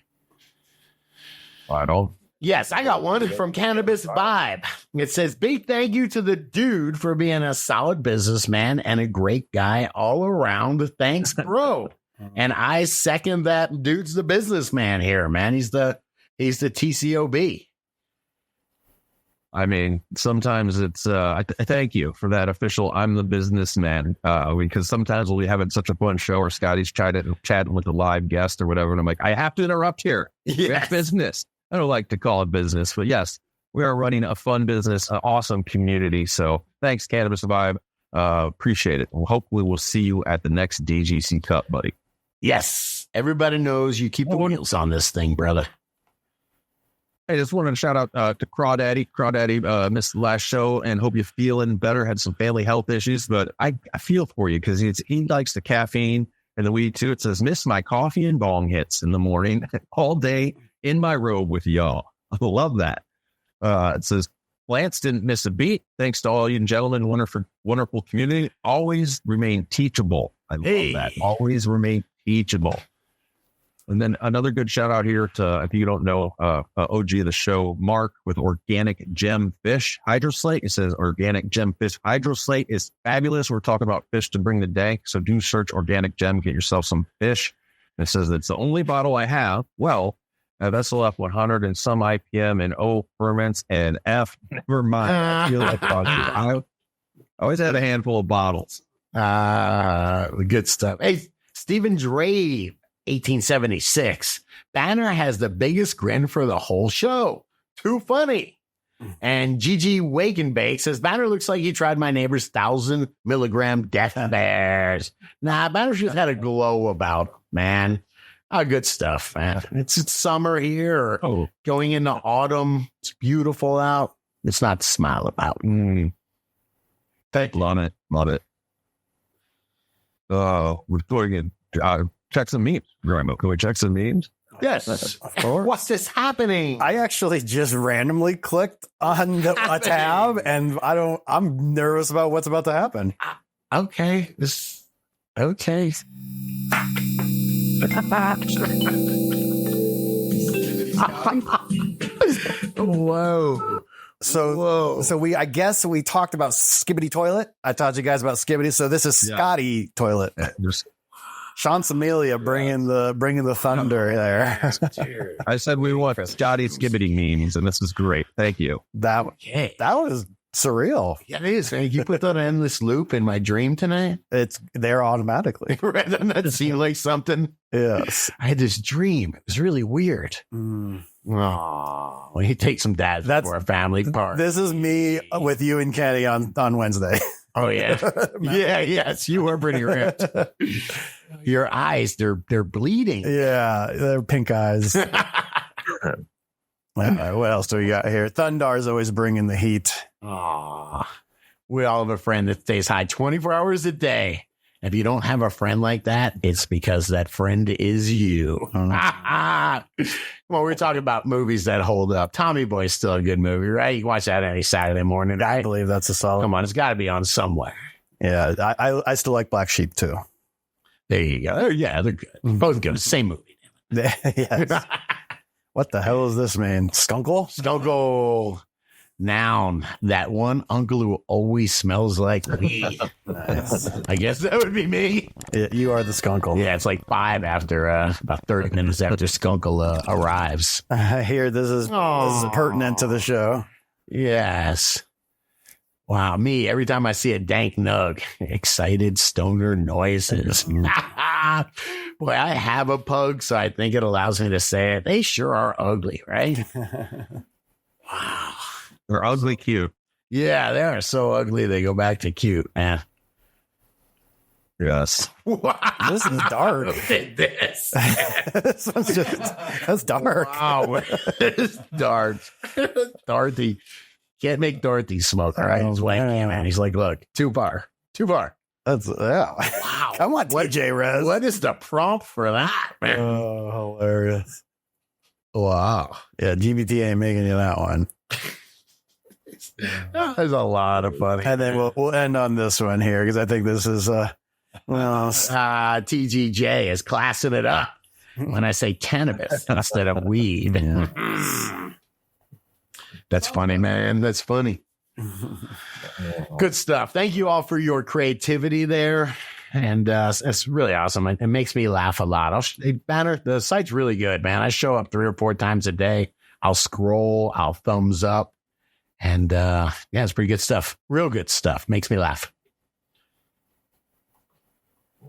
I don't. Yes, I got one from Cannabis Vibe. It says, big thank you to the dude for being a solid businessman and a great guy all around. Thanks, bro. And I second that. Dude's the businessman here, man. He's the TCOB. I mean, sometimes it's, I thank you for that official, I'm the businessman, because sometimes we'll be having such a fun show or Scotty's chatting with a live guest or whatever. And I'm like, I have to interrupt here. Yes. It's business. I don't like to call it business, but yes, we are running a fun business, an awesome community. So thanks, Cannabis Vibe. Appreciate it. Well, hopefully we'll see you at the next DGC Cup, buddy. Yes. Everybody knows you keep the wheels on this thing, brother. I just wanted to shout out to Crawdaddy. Crawdaddy missed the last show and hope you're feeling better. Had some family health issues, but I feel for you because he likes the caffeine in the weed too. It says, miss my coffee and bong hits in the morning all day in my robe with y'all. I love that. It says, Lance didn't miss a beat. Thanks to all you gentlemen, wonderful community. Always remain teachable. I love that. Always remain teachable. And then another good shout out here to, if you don't know, OG of the show, Mark with Organic Gem Fish Hydroslate. It says Organic Gem Fish Hydroslate is fabulous. We're talking about fish to bring the day. So do search Organic Gem, get yourself some fish. And it says it's the only bottle I have. Well, SLF 100 and some IPM and O ferments and F. Never mind. I feel like I always had a handful of bottles. Good stuff. Hey, Stephen Dre, 1876. Banner has the biggest grin for the whole show. Too funny. And Gigi Wake and Bake says, Banner looks like he tried my neighbor's 1,000 milligram Death Bears. Nah, Banner's just had a glow about him, man. Good stuff, man. It's summer here, or going into autumn. It's beautiful out. It's not to smile about. Thank you. Love it. Love it. We're going in. Check some memes. Can we check some memes? Yes. Of course. What's this happening? I actually just randomly clicked on a tab, and I'm nervous about what's about to happen. Okay. Okay. Whoa. So I guess we talked about Skibbity Toilet. I taught you guys about Skibbity. So this is Scotty Toilet. Sean Amelia bringing the thunder there. I said we want Scotty Skibbity memes, and this is great. Thank you. That was surreal. Yeah, it is. You put that endless loop in my dream tonight. It's there automatically. Doesn't that seem like something? Yes. I had this dream. It was really weird. Oh, we take some dads for a family part. This is me with you and Kenny on Wednesday. Oh yeah, yes, you were pretty ripped. Your eyes, they're bleeding. Yeah, they're pink eyes. What else do we got here? Thundar's always bringing the heat. We all have a friend that stays high 24 hours a day. If you don't have a friend like that, it's because that friend is you. Well, we're talking about movies that hold up. Tommy Boy's still a good movie, right? You can watch that any Saturday morning, right? I believe that's a solid. Come on, it's got to be on somewhere. Yeah, I still like Black Sheep too. There you go. Yeah, they're good. Both good. Same movie. Yes. What the hell is this, man? Skunkle? Skunkle. Noun. That one uncle who always smells like weed. Nice. I guess that would be me. Yeah, you are the Skunkle. Yeah, it's like 5 after about 30 minutes after Skunkle arrives. I hear this is pertinent to the show. Yes. Wow, me, every time I see a dank nug, excited stoner noises. Boy, I have a pug, so I think it allows me to say it. They sure are ugly, right? Wow. They're ugly cute. Yeah, they are so ugly, they go back to cute, man. Yes. Wow. This is dark. This. This one's that's dark. Wow, it's dark. Dorothy. Can't make Dorothy smoke, right? He's like, man. He's like, look, too far. That's Wow. Come on, TJ Rez. What is the prompt for that, man? Oh, hilarious. Wow. Yeah, GBT ain't making you that one. There's a lot of funny. And then we'll end on this one here because I think this is TGJ is classing it up when I say cannabis instead of weed. Yeah. That's funny, man. That's funny. Good stuff. Thank you all for your creativity there. And it's really awesome. It makes me laugh a lot. Banner, the site's really good, man. I show up 3 or 4 times a day. I'll scroll. I'll thumbs up. And yeah, it's pretty good stuff. Real good stuff. Makes me laugh.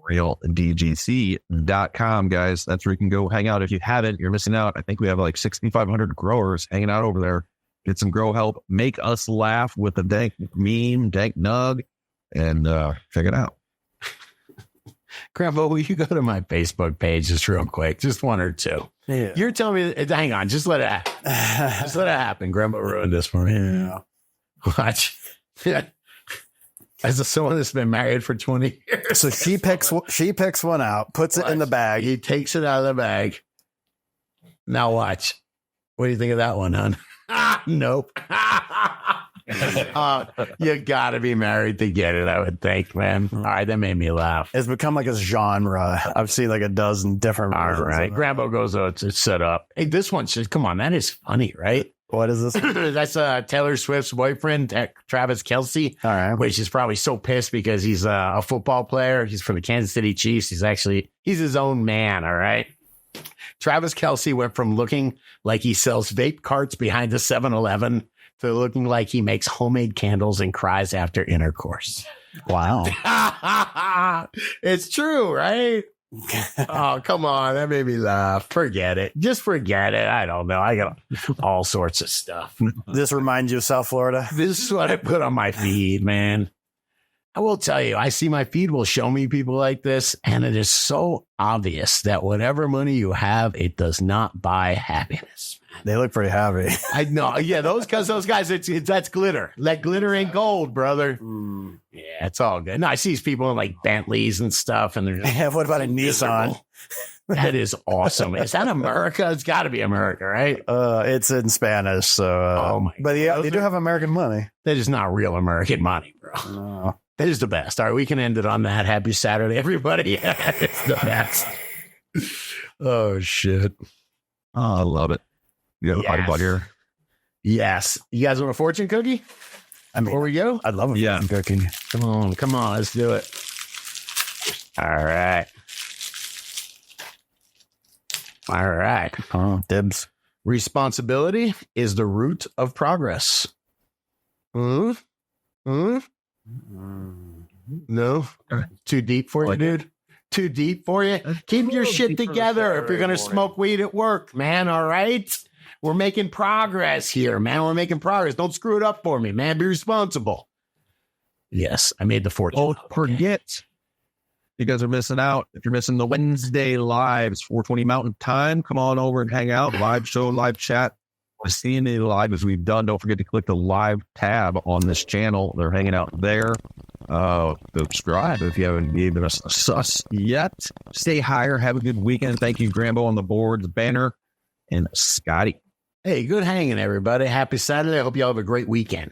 RealDGC.com, guys. That's where you can go hang out. If you haven't, you're missing out. I think we have like 6,500 growers hanging out over there. Get some grow help. Make us laugh with a dank meme, dank nug, and check it out. Grandpa, will you go to my Facebook page just real quick? Just 1 or 2. Yeah. You're telling me, hang on, just let it happen. Just let it happen. Grandpa ruined this for me. Yeah. Watch. As someone that's been married for 20 years. So she picks one out, puts it in the bag. He takes it out of the bag. Now watch. What do you think of that one, hon? Nope. You got to be married to get it, I would think, man. All right, that made me laugh. It's become like a genre. I've seen like a dozen different All versions right. of it. Grambo goes, oh, it's set up. Hey, this one says, come on, that is funny, right? What is this? That's Taylor Swift's boyfriend, Travis Kelce, All right. which is probably so pissed because he's a football player. He's from the Kansas City Chiefs. He's his own man, all right? Travis Kelce went from looking like he sells vape carts behind the 7-Eleven to looking like he makes homemade candles and cries after intercourse. Wow. It's true, right? Oh, come on. That made me laugh. Forget it. Just forget it. I don't know. I got all sorts of stuff. This reminds you of South Florida? This is what I put on my feed, man. I will tell you, I see my feed will show me people like this, and it is so obvious that whatever money you have, it does not buy happiness. They look pretty happy. I know. Yeah, those guys, that's glitter. That glitter ain't gold, brother. Yeah, it's all good. No, I see these people in like Bentleys and stuff, and they're just Yeah, what about a Nissan? miserable. That is awesome. Is that America? It's got to be America, right? It's in Spanish, so. Oh my But yeah, God. they do have American money. That is not real American money, bro. No. That is the best. All right, we can end it on that. Happy Saturday, everybody. It's the best. Oh, shit. Oh, I love it. You have a Yes. bud here. Yes. You guys want a fortune cookie I mean, before we go? I'd love a Yeah. cookie. Come on. Let's do it. All right. Oh, dibs. Responsibility is the root of progress. Hmm? No? Too deep for you, dude? Too deep for you? Keep your shit together if you're going to smoke weed at work, man. All right? We're making progress here, man. We're making progress. Don't screw it up for me, man. Be responsible. Yes, I made the fortune. Don't forget, you guys are missing out. If you're missing the Wednesday lives, 4:20 Mountain Time, come on over and hang out. Live show, live chat. Seeing the live as we've done. Don't forget to click the live tab on this channel. They're hanging out there. Subscribe if you haven't given us a sus yet. Stay higher. Have a good weekend. Thank you, Grambo on the boards, Banner, and Scotty. Hey, good hanging, everybody. Happy Saturday. I hope you all have a great weekend.